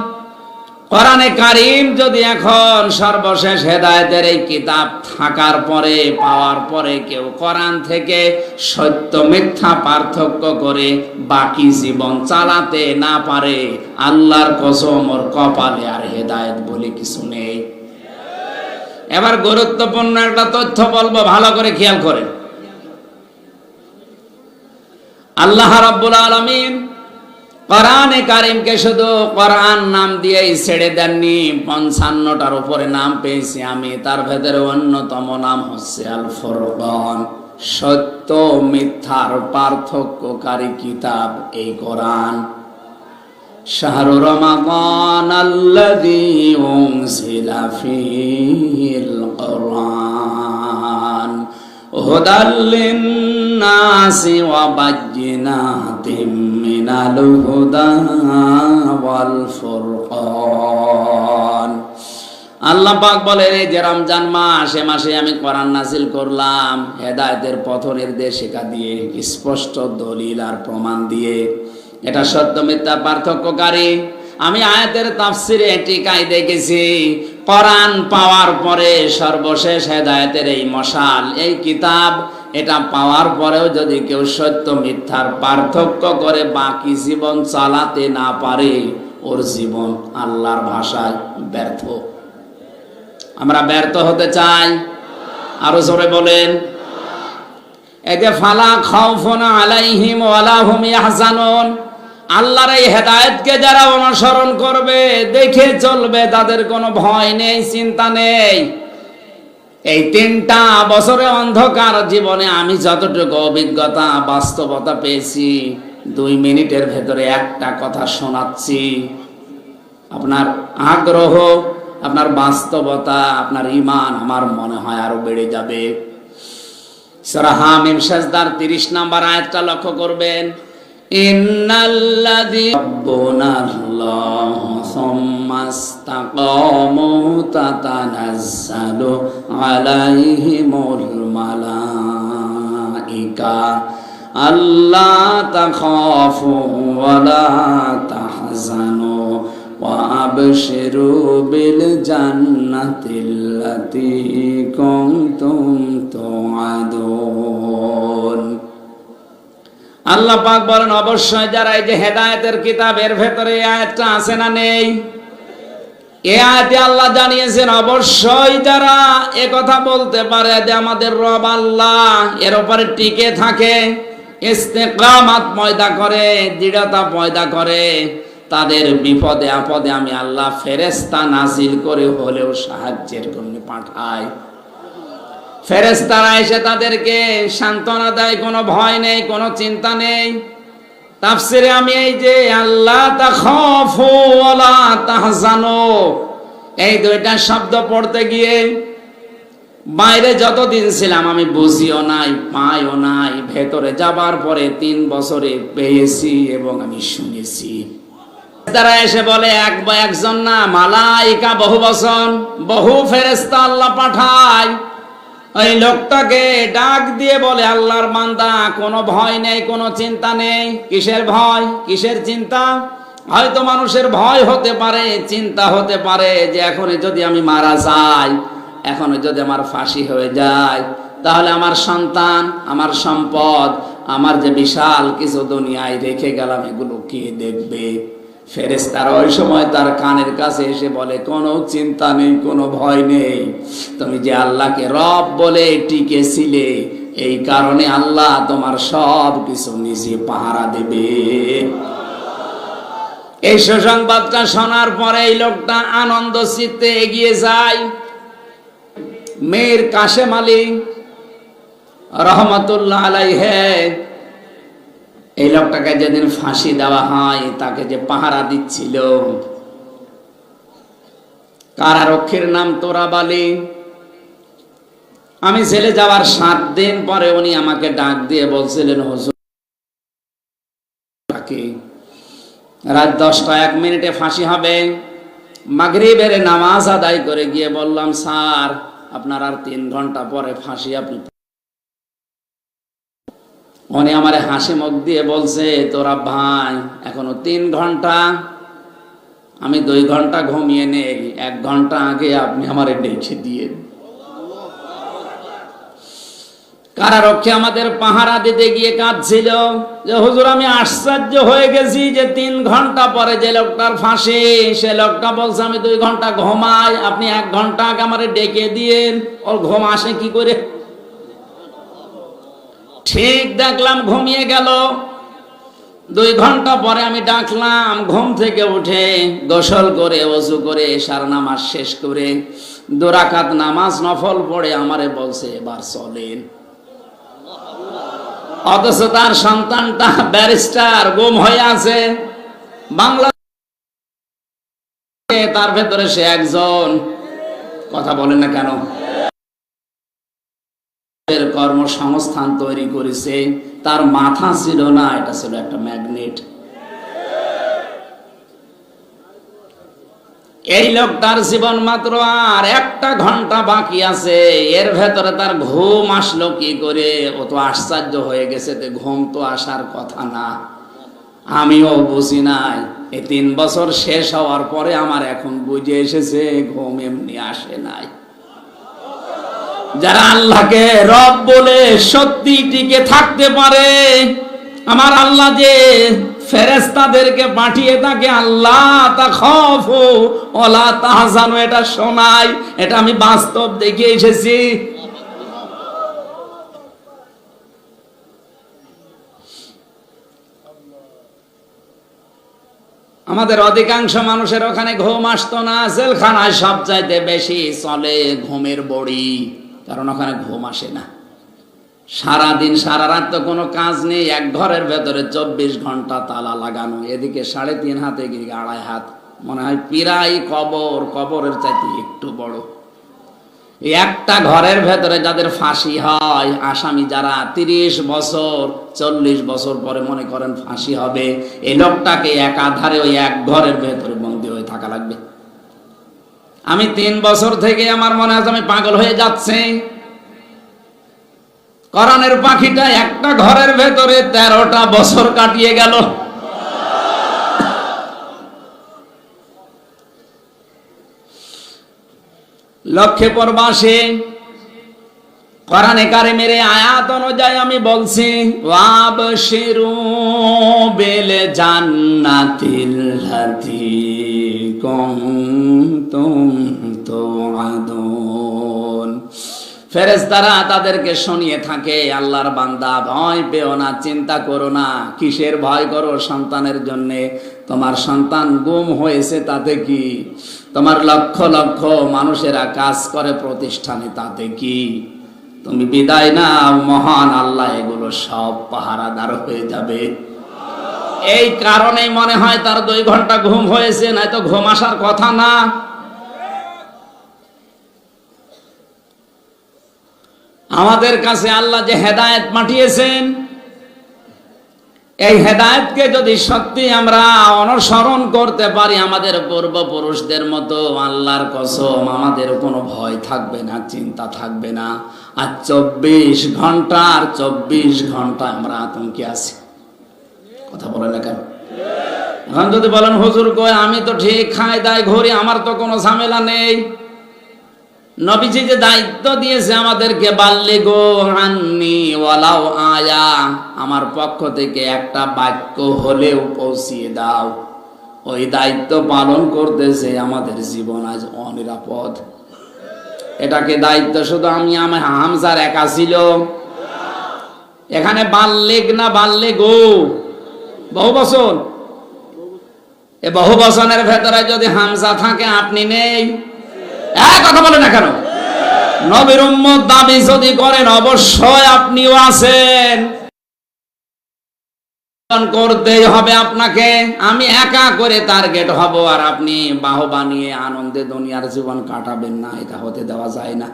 S2: কোরআনে কারীম যদি এখন সর্বশেষ হেদায়েতের এই কিতাব থাকার পরে, পাওয়ার পরে কেউ কোরআন থেকে সত্য মিথ্যা পার্থক্য করে বাকি জীবন চালাতে না পারে, আল্লাহর কসম ওর কপালে আর হেদায়েত বলে কিছু নেই। এবার গুরুত্বপূর্ণ একটা তথ্য বলবো, ভালো করে খেয়াল করেন। আল্লাহ রাব্বুল আলামিন কোরআনে কারীমকে শুধু কোরআন নাম দিয়েই ছেড়ে দেননি, ৫৫টার উপরে নাম পেয়েছি আমি। তার ভেতরে অন্যতম নাম হচ্ছে আল ফুরকান, সত্য মিথ্যার পার্থক্যকারী কিতাব এই কোরআন। শাহরু রমাদান আল্লাযী উনজিলা ফীহিল কুরআন হুদাল লিন-নাসি ওয়া বায়্যিনাতিম মিনাল হুদা ওয়াল ফুরকান। আল্লাহ পাক বলেন, এই যে রমজান মাস, এ মাসে আমি কোরআন নাযিল করলাম হেদায়েতের পথ নির্দেশিকা দিয়ে, স্পষ্ট দলিল আর প্রমাণ দিয়ে। এটা সত্য মিথ্যা পার্থক্যকারী। আমি আয়াতের তাফসিরে টিকাই দেখেছি, কোরআন পাওয়ার পরে সর্বশেষ হেদায়েতের এই মশাল, এই কিতাব, এটা পাওয়ার পরেও যদি কেউ সত্য মিথ্যার পার্থক্য করে বাকি জীবন চালাতে না পারে, ওর জীবন আল্লাহর ভাষায় ব্যর্থ। আমরা ব্যর্থ হতে চাই? আরো জোরে বলেন। এই যে ফালা খাউফুন আলাইহিম ওয়ালা হুম ইয়াহজানুন, আল্লাহর এই হেদায়েতকে যারা অনুসরণ করবে, দেখে চলবে, তাদের কোনো ভয় নেই, চিন্তা নেই। এই 3টা বছরে অন্ধকার জীবনে আমি যতটুকু অভিজ্ঞতা বাস্তবতা পেয়েছি, 2 মিনিটের ভেতরে একটা কথা শোনাচ্ছি। আপনার আগ্রহ, আপনার বাস্তবতা, আপনার ঈমান আমার মনে হয় আরো বেড়ে যাবে। সূরা হামিম সিজদার 30 নম্বর আয়াতটা লক্ষ্য করবেন। ইন্নাল্লাযী রাব্বুনাল্লাহু সুম্মাস্তাকামু তাতানাজ্জালু আলাইহিমুল মালাইকা আল্লা তাখাফু ওয়া লা তাহজানু ওয়া আবশিরু বিল জান্নাতিল্লাতী কুনতুম তুআদুন। আল্লাহ পাক বলেন, অবশ্যই যারা এই যে হেদায়েতের কিতাবের ভেতরে এই আয়াতটা আছে না নেই, এই আয়াতে আল্লাহ জানিয়েছেন অবশ্যই যারা এ কথা বলতে পারে যে আমাদের রব আল্লাহ, এর উপরে টিকে থাকে, ইস্তেকামাত পয়দা করে, দৃঢ়তা পয়দা করে, তাদের বিপদে আপদে আমি আল্লাহ ফেরেশতা নাজিল করে হলেও সাহায্যের জন্য পাঠাই। ফেরেশতারা এসে তাদেরকে সান্ত্বনা দেয়, কোনো ভয় নেই, কোনো চিন্তা নেই। তাফসিরে আমি এই যে আল্লাহ তাখাফু ওয়া লা তাহজানু, এই 2টা শব্দ পড়তে গিয়ে বাইরে যতদিন ছিলাম আমি বুঝিও নাই, পাইও নাই, ভেতরে যাবার পরে 3 বছরে পেয়েছি এবং আমি শুনেছি। তারা এসে বলে একজন না, মালাইকা বহু বচন, বহু ফেরেশতা আল্লাহ পাঠায়। ওই লোকটাকে ডাক দিয়ে বলে, আল্লাহর বান্দা, কোনো ভয় নেই, কোনো চিন্তা নেই। কিসের ভয়, কিসের চিন্তা? হয়তো মানুষের ভয় হতে পারে, চিন্তা হতে পারে যে এখনই যদি আমি মারা যাই, এখনই যদি আমার ফাঁসি হয়ে যায়, তাহলে আমার সন্তান, আমার সম্পদ, আমার যে বিশাল কিছু দুনিয়ায় রেখে গেলাম, এগুলো কে দেখবে? ফেরেশতারা ওই সময় তার কানের কাছে এসে বলে, কোনো চিন্তা নেই, কোনো ভয় নেই, তুমি যে আল্লাহকে রব বলে টিকেছিলে, এই কারণে আল্লাহ তোমার সব কিছু নিজে পাহারা দেবে। এই সুসংবাদটা শোনার পরে এই লোকটা আনন্দ চিত্তে এগিয়ে যায়। মীর কাশেম আলী রহমাতুল্লাহ আলাইহি, এই লোকটাকে যেদিন ফাঁসি দেওয়া হয়, তাকে যে পাহারা দিচ্ছিল, কারারক্ষীর নাম তোরাব আলী। আমি জেলে যাওয়ার 7 দিন পরে উনি আমাকে ডাক দিয়ে বলছিলেন, হুজুর, রাত 10টা 1 মিনিটে ফাঁসি হবে। মাগরিবের নামাজ আদায় করে গিয়ে বললাম, স্যার, আপনার আর 3 ঘন্টা পরে ফাঁসি। আপনি, উনি আমারে হাসি মুখ দিয়ে বলছে, তোরা ভাই, এখনো 3 ঘন্টা, আমি 2 ঘন্টা ঘুমিয়ে নেই, 1 ঘন্টা আগে আপনি আমারে ডেকে দিয়ে। কারারক্ষী আমাদের পাহারা দিতে গিয়ে কাঁদছিল যে, হুজুর, আমি আশ্চর্য হয়ে গেছি যে 3 ঘন্টা পরে যে লোকটার ফাঁসি, সে লোকটা বলছে আমি 2 ঘন্টা ঘুমাই, আপনি 1 ঘন্টা আগে আমারে ডেকে দিয়েন। ওর ঘুম আসে কি করে? ঠিক দেখলাম ঘুমিয়ে গেল। 2 ঘন্টা পরে আমি ডাকলাম, ঘুম থেকে উঠে গোসল করে, ওযু করে, এশার নামাজ শেষ করে 2 রাকাত নামাজ নফল পড়ে আমারে বলছে, এবার চলেন। অথচ তার সন্তানটা ব্যারিস্টার, গুম হয়ে আছে বাংলাদেশে, তার ভেতরে সে একজন। কথা বলেন না কেন? কর্মসংস্থান তৈরি করেছে, তার মাথা ছিল না, এটা ছিল একটা ম্যাগনেট। এই লোকটার জীবন মাত্র আর 1টা ঘন্টা বাকি আছে, এর ভেতরে তার ঘুম আসলো কি করে? ও তো আশ্চর্য হয়ে গেছে, ঘুম তো আসার কথা না, আমিও বুঝি নাই। এই 3 বছর শেষ হওয়ার পরে আমার এখন বুঝে এসেছে, ঘুম এমনি আসে নাই। যারা আল্লাহকে রব বলে সত্যি টিকে থাকতে পারে, আমার আল্লাহ যে ফেরেশতাদেরকে পাঠিয়ে থাকে, আল্লাহ তাখাফু ওয়া লা তাহজানু, এটা শোনায়, এটা আমি বাস্তব দেখে এসেছি। আমাদের অধিকাংশ মানুষের ওখানে ঘুম আসতো না, জেলখানায় সবচাইতে বেশি চলে ঘুমের বড়ি। কারণ ওখানে ঘুম আসে না। সারাদিন সারা রাত তো কোনো কাজ নেই, এক ঘরের ভেতরে 24 ঘন্টা তালা লাগানো, এদিকে 3.5 হাত, এদিকে 2.5 হাত, মনে হয় প্রায় কবরের চাইতে একটু বড়। একটা ঘরের ভেতরে যাদের ফাঁসি হয়, আসামি যারা 30 বছর 40 বছর পরে মনে করেন ফাঁসি হবে, এই লোকটাকে একাধারে ওই এক ঘরের ভেতরে বন্দী হয়ে থাকা লাগবে। আমি 3 বছর থেকে আমার মনে হয় আমি পাগল হয়ে যাচ্ছে। কোরআনের পাখিটা একটা ঘরের ভেতরে 13টা বছর কাটিয়ে গেল। লক্ষ্যে পরবাসে কোরআনে কারিমের আয়াত অনুযায়ী আমি বলছি, ওয়াবশিরু বিল জান্নাতিল লাতী কুনতুম তুআদুন। ফেরেশতারা তাদেরকে শুনিয়ে থাকে, আল্লাহর বান্দা ভয় পেও না, চিন্তা করো না। কিসের ভয় করো? সন্তানের জন্যে। তোমার সন্তান গুম হয়েছে তাতে কি? তোমার লক্ষ লক্ষ মানুষেরা কাজ করে প্রতিষ্ঠানে তাতে কি? তুমি বিদায় নাও, মহান আল্লাহ এগুলো সব পাহারাদার হয়ে যাবে। এই কারণেই মনে হয় তার 2 ঘন্টা ঘুম হয়েছে, নয়তো ঘুম আসার কথা না। আমাদের কাছে আল্লাহ যে হেদায়েত পাঠিয়েছেন, এই হেদায়েতকে যদি সত্যি আমরা অনুসরণ করতে পারি আমাদের পূর্বপুরুষদের মতো, আল্লাহর কসম আমাদের কোনো ভয় থাকবে না, চিন্তা থাকবে না। আর 24 ঘন্টা আমরা আতঙ্কে আছি। কথা বলে না কেন? এখন যদি বলেন হুজুর কয় আমি তো ঠিক খাই দাই ঘুরি, আমার তো কোনো ঝামেলা নেই। নবীজি যে দায়িত্ব দিয়েছে আমাদেরকে, বাল্লিগু আন্নি ওয়ালাউ আয়া, আমার পক্ষ থেকে একটা বাক্য হলেও পৌঁছিয়ে দাও, ওই দায়িত্ব পালন করতেছে আমাদের জীবন আজ অনিরাপদ। এটাকে দায়িত্ব শুধু আমার হামজার একা ছিল? এখানে বাল্লিগ না বাল্লিগু বহু বচন। এ বহু বচনের ভেতরে যদি হামজা থাকে আপনি নেই। কথা বলে না কেন? নবীর উম্মত দাবি যদি করেন অবশ্যই আপনিও আছেন, করতেই হবে আপনাকে। আমি একা করে টার্গেট হব আর আপনি বাহবা নিয়ে আনন্দে দুনিয়ার জীবন কাটাবেন না, এটা হতে দেওয়া যায় না।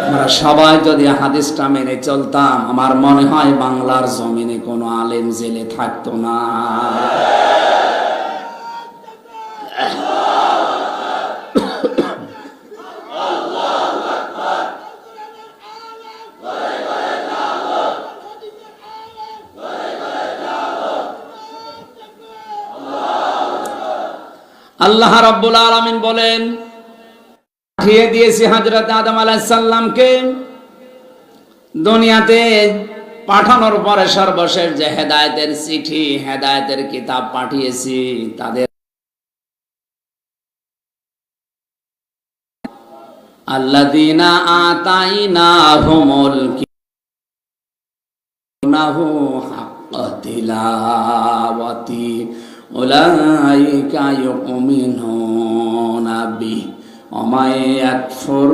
S2: আমরা সবাই যদি হাদিসটা মেনে চলতাম, আমার মনে হয় বাংলার জমিনে কোনো আলেম জেলে থাকতো না। আল্লাহ রাব্বুল আলামিন বলেন, পাঠিয়ে দিয়েছি হযরত আদম আলাইহিস সালামকে দুনিয়াতে। পাঠানোর পরে সর্বশেষ যে হেদায়েতের চিঠি, হেদায়েতের কিতাব পাঠিয়েছি, তাদের আল্লাযীনা আতাইনাহুমুল কিতাবা হাক্কা তিলাওয়াতি উলাইকা ইউমিনুনা বিহি ওয়া মা ইয়াকফুর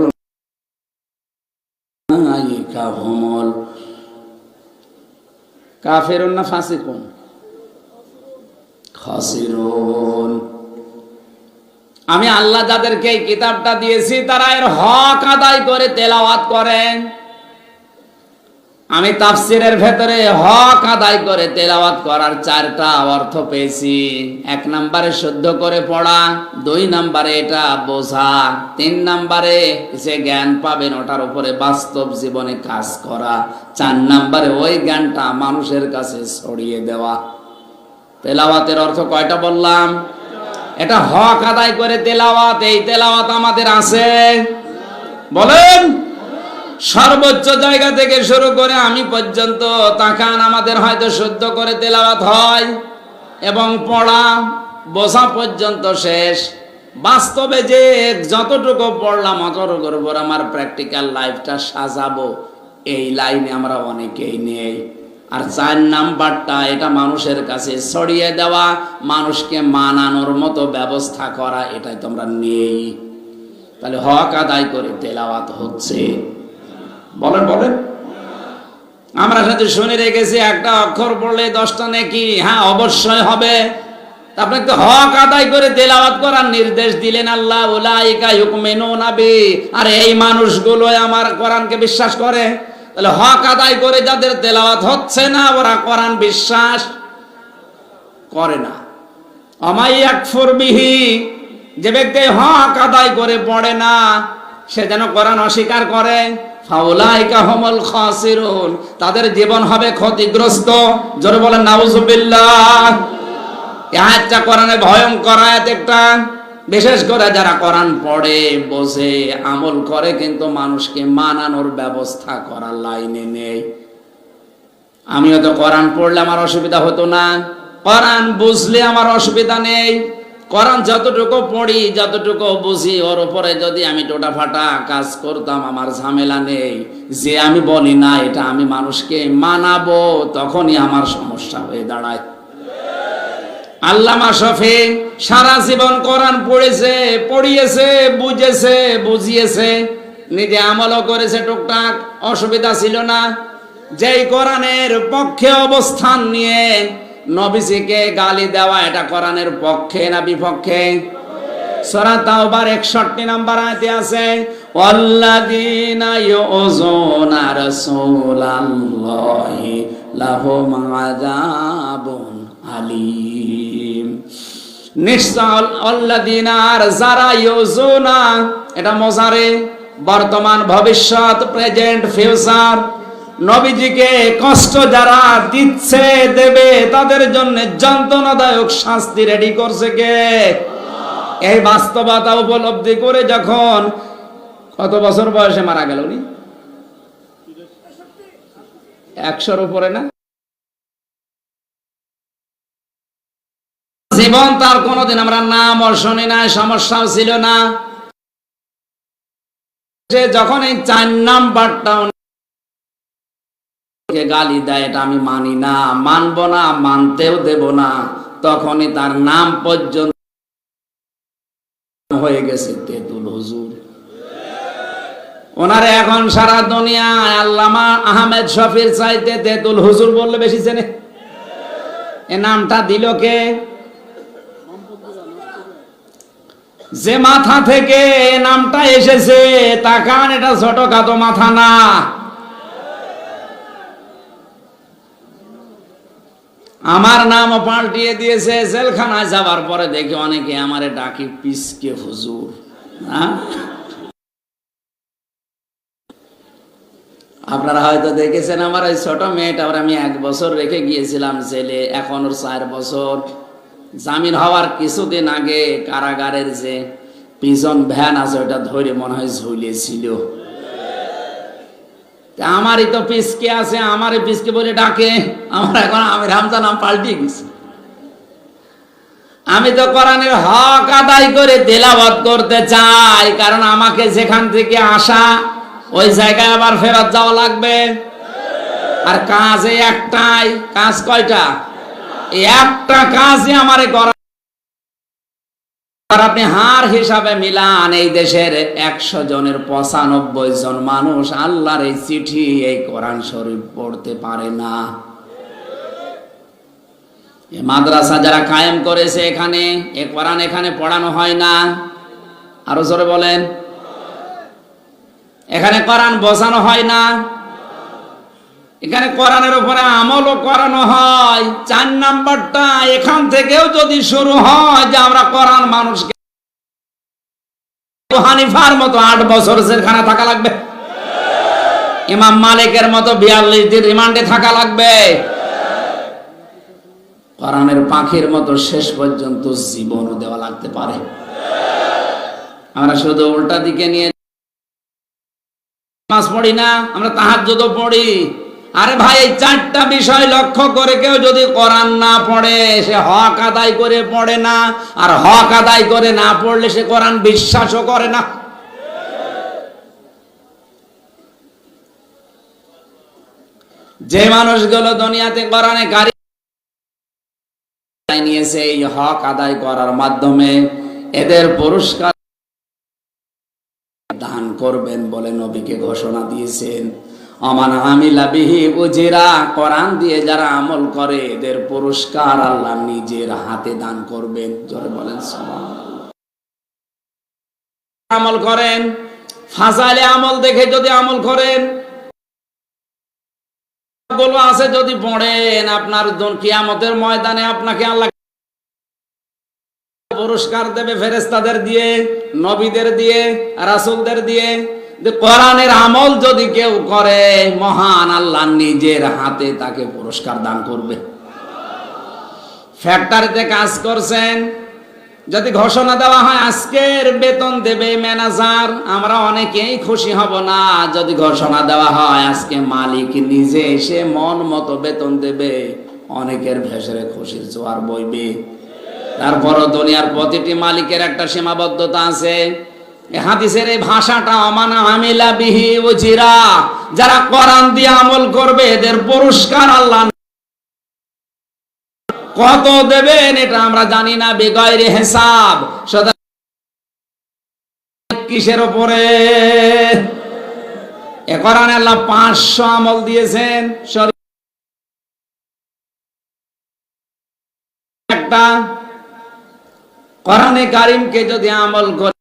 S2: উলাইকা হুমুল কাফিরুন না ফাসিকুন খাসিরুন। আমি আল্লাহ যাদেরকে এই কিতাবটা দিয়েছি তারা এর হক আদায় করে তেলাওয়াত করেন। আমি তাফসিরের ভেতরে হক আদায় করে তেলাওয়াত করার 4টা অর্থ পেয়েছি। 1 নম্বরে শুদ্ধ করে পড়া, 2 নম্বরে এটা বোঝা, 3 নম্বরে যে জ্ঞান পাবেন ওটার উপরে বাস্তব জীবনে কাজ করা, 4 নম্বরে ওই জ্ঞানটা মানুষের কাছে ছড়িয়ে দেওয়া। তেলাওয়াতের অর্থ কয়টা বললাম? এটা হক আদায় করে তেলাওয়াত। এই তেলাওয়াত আমাদের আছে? বলেন। সর্বোচ্চ জায়গা থেকে শুরু করে আমি পর্যন্ত তাকান, আমাদের হয়তো শুদ্ধ করে তেলাওয়াত হয় এবং পড়া বোঝা পর্যন্ত শেষ। বাস্তবে যে যতটুকু পড়লাম অতটুকুর উপর আমার প্র্যাকটিক্যাল লাইফটা সাজাবো, এই লাইনে আমরা অনেকেই নেই। আর 4 নাম্বারটা, এটা মানুষের কাছে ছড়িয়ে দেওয়া, মানুষকে মানানোর মতো ব্যবস্থা করা, এটাই তোমরা নেই। তাহলে হক আদায় করে তেলাওয়াত হচ্ছে। বলেন বলেন। আমরা সাথে শুনে রেখেছি একটা অক্ষর পড়লে 10টা নেকি। হ্যাঁ, অবশ্যই হবে। আপনি তো হক আদায় করে তেলাওয়াত করার নির্দেশ দিলেন আল্লাহ, উলাইকা ইউমিনুনা বি। আর এই মানুষগুলো আমার কোরআনকে বিশ্বাস করে। তাহলে হক আদায় করে যাদের তেলাওয়াত হচ্ছে না, ওরা কোরআন বিশ্বাস করে না। আমাই ইয়াকফুর বিহি, যে ব্যক্তি হক আদায় করে পড়ে না, সে যেন কোরআন অস্বীকার করে। ফাউলাইকা হুমুল খাসিরুন, তাদের জীবন হবে ক্ষতিগ্রস্ত। জোরে বলেন নাউজুবিল্লাহ। এই আয়াতটা কোরআনে ভয়ঙ্কর আয়াত একটা। বিশেষ করে যারা কোরআন পড়ে, বোঝে, আমল করে, কিন্তু মানুষকে মানানোর ব্যবস্থা করার লাইনে নেই। আমিও তো কোরআন পড়লে আমার অসুবিধা হতো না, কোরআন বুঝলে আমার অসুবিধা নেই। কোরআন যতটুকু পড়ি, যতটুকু বুঝি, ওর উপরে যদি আমি টোটাফাটা কাজ করতাম, আমার ঝামেলা নেই। যে আমি বলি না এটা আমি মানুষকে মানাবো, তখনই আমার সমস্যা হয়ে দাঁড়ায়। আল্লামা শফি সারা জীবন কোরআন পড়েছে, পড়িয়েছে, বুঝেছে, বুঝিয়েছে, নিজে আমলও করেছে টুকটাক, অসুবিধা ছিল না। যেই কোরআনের পক্ষে অবস্থান নিয়ে নবীজিকে গালি দেওয়া, এটা কোরআনের পক্ষে না বিপক্ষে? সূরা তাওবার 61 নম্বর আয়াতে আছে, ওয়াল্লাযীনা ইউযুনা রাসূলাল্লাহি লাহুম আযাবুন আলীম। নিশ্চয় আল্লাযীনা, আর যারা ইউযুনা, এটা মুজারে, বর্তমান, ভবিষ্যৎ, প্রেজেন্ট, ফিউচার। নবীজিকে কষ্ট যারা দিচ্ছে, দেবে, তাদের জন্য যন্ত্রণাদায়ক শাস্তি রেডি করছে কে? এই বাস্তবতা উপলব্ধি করে যখন, কত বছর বয়সে মারা গেল উনি? 100-র উপরে না? জীবন তার কোনোদিন আমরা নাম শুনি না, সমস্যাও ছিল না। সে যখন এই 4 নাম্বারটা গালি দেয়, এটা আমি মানি না, মানবো না, মানতেও দেব না, তখনই তার নাম পর্যন্ত হয়ে গেছে তেতুল হুজুর। ওনারে এখন সারা দুনিয়ায় আল্লামা আহমেদ শফির চাইতে তেতুল হুজুর বললে বেশি চেনে। এ নামটা দিল কে? যে মাথা থেকে এ নামটা এসেছে, তাকান, এটা ছোটখাটো মাথা না। আমার নামও পাল্টিয়ে দিয়েছে। জেলখানায় যাবার পরে দেখি অনেকে আমারে ডাকি পিসকে হুজুর। আপনারা হয়তো দেখেছেন আমার ওই ছোট মেয়েটা, আমি 1 বছর রেখে গিয়েছিলাম জেলে, এখন ওর 4 বছর। জামিন হওয়ার কিছুদিন আগে কারাগারের যে পিজন ভ্যান আছে, ওটা ধরে মনে হয় ঝুলিয়েছিল। আমারই তো পিসকে আছে, আমারই পিসকে বলে ডাকে। আমার এখন আমি রামজান নাম পাল্টিয়ে গেছি। আমি তো কোরআনের হক আদায় করে তেলাওয়াত করতে চাই, কারণ আমাকে যেখান থেকে আসা, ওই জায়গায় আবার ফেরত যাওয়া লাগবে। আর কাজে একটাই কাজ। কয়টা? একটা কাজই আমারে করা। আর আপনি হার হিসাবে মিলান, এই দেশের 100 জনের 95 জন মানুষ আল্লাহর এই চিঠি, এই কোরআন শরীফ পড়তে পারে না। এই মাদ্রাসা যারা কায়েম করেছে, এখানে এই কোরআন এখানে পড়ানো হয় না। আরো জোরে বলেন। এখানে কোরআন বোঝানো হয় না, এখানে কোরআনের উপরে আমলও করানো হয়। 4 নাম্বারটা এখান থেকেও যদি শুরু হয় যে আমরা কোরআন মানুষকে, হানিফার মতো 8 বছর জেলখানা থাকা লাগবে, ইমাম মালিকের মতো 42 দিন রিমান্ডে থাকা লাগবে, কোরআনের পাখির মতো শেষ পর্যন্ত জীবনও দেওয়া লাগতে পারে। আমরা শুধু উল্টা দিকে নিয়ে নামাজ পড়ি না, আমরা তাহাজ্জুদও পড়ি। আরে ভাই, এই 4টা বিষয় লক্ষ্য করে কেউ যদি কোরআন না পড়ে, সে হক আদায় করে পড়ে না। আর হক আদায় করে না পড়লে সে কোরআন বিশ্বাসও করে না। যে মানুষগুলো দুনিয়াতে কোরআনে কারি নিয়েছে, এই হক আদায় করার মাধ্যমে এদের পুরস্কার দান করবেন বলে নবীকে ঘোষণা দিয়েছেন। আমান আমিলা বিহি উজরা, কোরআন দিয়ে যারা আমল করে এদের পুরস্কার আল্লাহ নিজের হাতে দান করবেন। জোরে বলেন সুবহানাল্লাহ। আমল করেন, ফাজাইলে আমল দেখে যদি আমল করেন, গুলো আছে যদি পড়েন, আপনার কিয়ামতের ময়দানে আপনাকে আল্লাহ পুরস্কার দেবে ফেরেশতাদের দিয়ে, নবীদের দিয়ে, রাসূলদের দিয়ে। কোরআনের আমল যদি কেউ করে, মহান আল্লাহ নিজের হাতে তাকে পুরস্কার দান করবে। ফ্যাক্টরিতে কাজ করছেন, যদি ঘোষণা দেওয়া হয় আজকের বেতন দেবে ম্যানেজার, আমরা অনেকেই খুশি হব না। যদি ঘোষণা দেওয়া হয় আজকে মালিক নিজে এসে মন মতো বেতন দেবে, অনেকের ভেসরে খুশির জোয়ার বইবে। তারপরও দুনিয়ার প্রতিটি মালিকের একটা সীমাবদ্ধতা আছে। হাদিসের এই ভাষাটা অমানা আমিলা বিহি উজিরা, যারা কোরআন দিয়ে আমল করবে এদের পুরস্কার আল্লাহ কত দেবেন এটা আমরা জানি না, বেগয়রে হিসাব। কিসের উপরে? এ কোরআনে আল্লাহ 500 আমল দিয়েছেন। একটা কোরআনে কারিমকে যদি আমল করে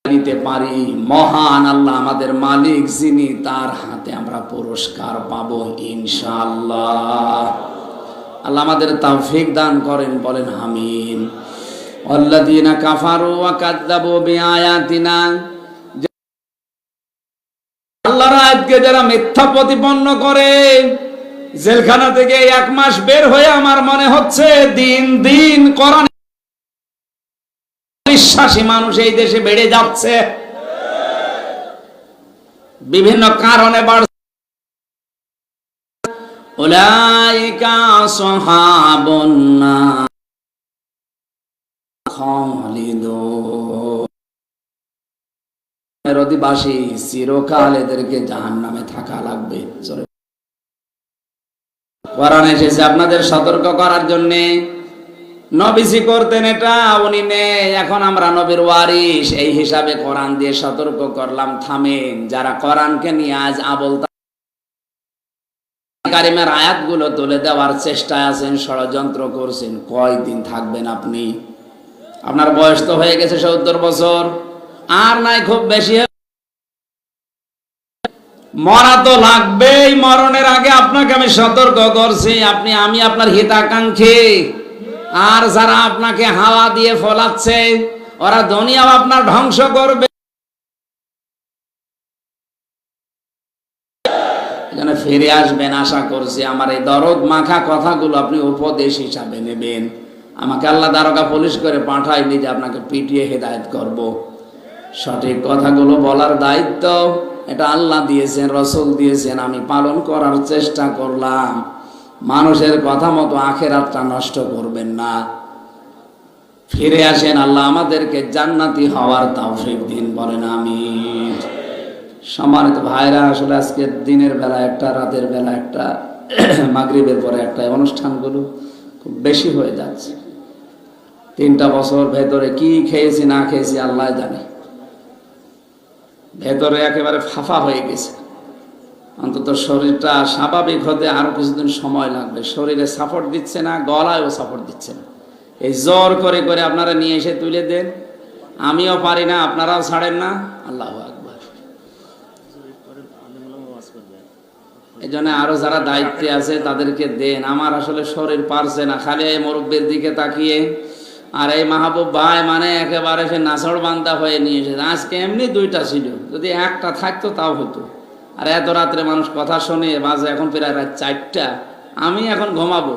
S2: নিতে পারি, মহান আল্লাহ আমাদের মালিক যিনি, তার হাতে আমরা পুরস্কার পাবো ইনশাআল্লাহ। আল্লাহ আমাদের তৌফিক দান করেন, বলেন আমিন। আল্লাযীনা কাফারু ওয়া কাযযাবু বিআয়াতিনা, আল্লাহর আয়াতকে যারা মিথ্যা প্রতিপন্ন করে, জেলখানা থেকে 1 মাস বের হয়ে আমার মনে হচ্ছে দিন দিন কোরআন বিশ্বাসী মানুষ এই দেশে বেড়ে যাচ্ছে, বিভিন্ন কারণে বাড়ছে। উলাইকা আসহাবুন নার খালিদুন, অধিবাসী চিরকাল এদেরকে জাহান্নামে থাকা লাগবে। কোরআন এসেছে আপনাদের সতর্ক করার জন্য। নবীজি করতেন এটা, উনি নেই, এখন আমরা নবীর ওয়ারিস, এই হিসাবে কোরআন দিয়ে সতর্ক করলাম, থামেন। যারা কোরআনকে নিয়ে আজ আবল কারিমের আয়াতগুলো তুলে দেওয়ার চেষ্টায় আছেন, ষড়যন্ত্র করছেন, কয়দিন থাকবেন আপনি? আপনার বয়স তো হয়ে গেছে 70 বছর, আর নাই খুব বেশি, মরা তো লাগবেই। মরণের আগে আপনাকে আমি সতর্ক করছি, আমি আপনার হিতাকাঙ্ক্ষী। আর যারা আপনাকে হাওয়া দিয়ে ফলাচ্ছে, ওরা দুনিয়াও আপনার ধ্বংস করবে। এজন্য ফিরে আসবেন আশা করছি। আমার এই দরদ মাখা কথাগুলো আপনি উপদেশ হিসাবে নেবেন। আমাকে আল্লাহ দারোগা পুলিশ করে পাঠায়নি যে আপনাকে পিটিয়ে হেদায়েত করব। সঠিক কথাগুলো বলার দায়িত্ব এটা আল্লাহ দিয়েছেন, রসুল দিয়েছেন, আমি পালন করার চেষ্টা করলাম। মানুষের কথা মতো আখিরাতটা নষ্ট করবেন না। ফিরে আসেন, আল্লাহ আমাদেরকে জান্নাতি হওয়ার তৌফিক দিন, বলেন আমিন। সম্মানিত ভাইরা, আসলে আজকে দিনের বেলা একটা, রাতের বেলা একটা, মাগরিবের পরে একটা, অনুষ্ঠানগুলো খুব বেশি হয়ে যাচ্ছে। 3টা বছর ভেতরে কি খেয়েছি না খেয়েছি আল্লাহ জানে, ভেতরে একেবারে ফাফা হয়ে গেছে। অন্তত শরীরটা স্বাভাবিক হতে আরো কিছুদিন সময় লাগবে। শরীরে সাপোর্ট দিচ্ছে না, গলায়ও সাপোর্ট দিচ্ছে না। এই জোর করে করে আপনারা নিয়ে এসে তুলে দেন, আমিও পারি না, আপনারাও ছাড়েন না। আল্লাহু আকবার। এই জন্য আরো যারা দায়িত্বে আছে তাদেরকে দেন। আমার আসলে শরীর পারছে না, খালি এই মুরব্বির দিকে তাকিয়ে। আর এই মাহবুব ভাই মানে একেবারে সে নাছড় বান্দা হয়ে নিয়ে এসেছে। আজকে এমনি 2টা ছিল, যদি একটা থাকতো তাও হতো। আর এত রাত্রে মানুষ কথা শোনে, বাজে এখন প্রায় রাত 4টা, আমি এখন ঘুমাবো।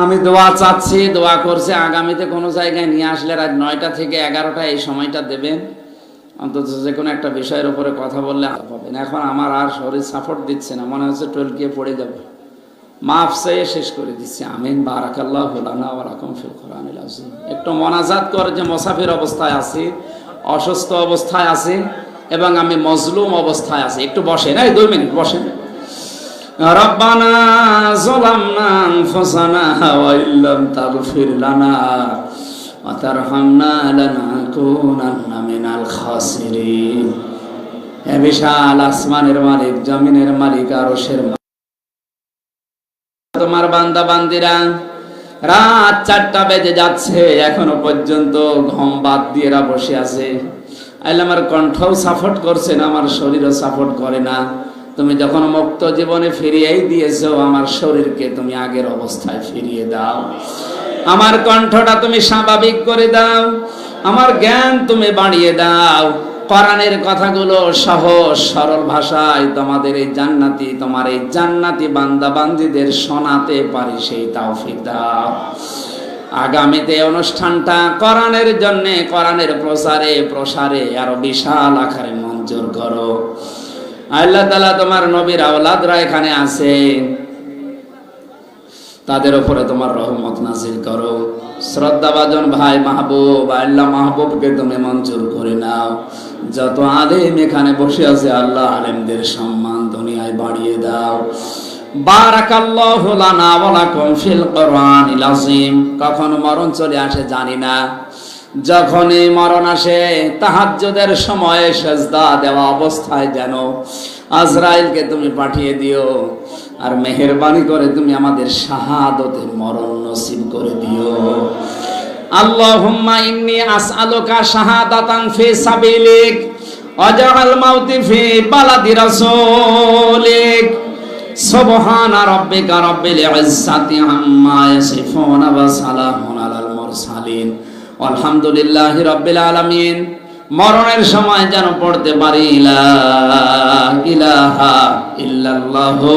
S2: আমি দোয়া চাচ্ছি, দোয়া করছে, আগামীতে কোনো জায়গায় নিয়ে আসলে রাত 9টা থেকে 11টা এই সময়টা দেবেন। অন্তত যে কোনো একটা বিষয়ের উপরে কথা বললে পাবেন। এখন আমার আর শরীর সাপোর্ট দিচ্ছে না, মনে হচ্ছে টলকিয়ে পড়ে যাবে। মাফ চেয়ে শেষ করে দিচ্ছি। আমিন। বারাকাল্লাহু লানা ওয়া লাকুম ফিল কোরআনিল আযীম। একটু মোনাজাত করে যে মুসাফির অবস্থায় আছি, অসুস্থ অবস্থায় আছি এবং আমি মজলুম অবস্থায় আছি। একটু বসেন, এই 2 মিনিট বসেন। রব্বানা যালামনা আনফুসানা ওয়া ইল্লাম তাগফির লানা ওয়া তারহামনা লানাকুনান্না মিনাল খাসিরিন। হে বিশাল আসমানের মালিক, জমিনের মালিক, আরশের মালিক, তোমার বান্দা বান্দিরা রাত 4টা বেজে যাচ্ছে, এখনো পর্যন্ত ঘুম বাদ দিয়ে এরা বসে আছে। আল্লাহ আমার কণ্ঠও সাপোর্ট করছে না, আমার শরীরও সাপোর্ট করে না। তুমি যখন মুক্ত জীবনে ফিরিয়েই দিয়েছো, আমার শরীরকে তুমি আগের অবস্থায় ফিরিয়ে দাও, আমার কণ্ঠটা তুমি স্বাভাবিক করে দাও, আমার জ্ঞান তুমি বাড়িয়ে দাও। কোরআনের কথাগুলো সহজ সরল ভাষায় তোমাদের এই জান্নাতি, তোমার এই জান্নাতি বান্দা বান্দীদের শোনাতে পারি, সেই তৌফিক দাও। আগামীতে অনুষ্ঠানটা কোরআনের জন্য, কোরআনের প্রচারে প্রসারে আরো বিশাল আকারে মঞ্জুর করো। আল্লাহ তাআলা তোমার নবীর আওলাদরা এখানে আছে, তাদের উপরে তোমার রহমত নাজিল করো। শ্রদ্ধাভাজন ভাই মাহবুব, আল্লাহ মাহবুবকে তুমি মঞ্জুর করে নাও। যত আলেম এখানে বসে আছে, আল্লাহ আলেমদের সম্মান দুনিয়ায় বাড়িয়ে দাও। বারাকাল্লাহু লানা ওয়া লাকুম ফিল কোরআনিল আযীম। কখন মরণ চলে আসে জানি না, যখনই মরণ আসে তাহাজ্জুদের সময়ে সেজদা দেওয়া অবস্থায় যেন আজরাইলকে তুমি পাঠিয়ে দিও, আর মেহেরবানি করে তুমি আমাদের শাহাদতে মরণ নসিব করে দিও। আল্লাহুম্মা ইন্নী আসআলুকা শাহাদাতান ফি সাবিলিক ওয়াজআল মাউতি ফি বালাদি রাসূলিক। সুবহানা রাব্বিকা রাব্বিল ইজ্জাতি আম্মা ইয়াসিফুন ওয়া সালামুন আলাল মুরসালিন আলহামদুলিল্লাহি রাব্বিল আলামিন। মরণের সময় যেন পড়তে পারি লা ইলাহা ইল্লাল্লাহু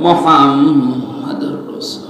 S2: মুহাম্মাদুর রাসূল।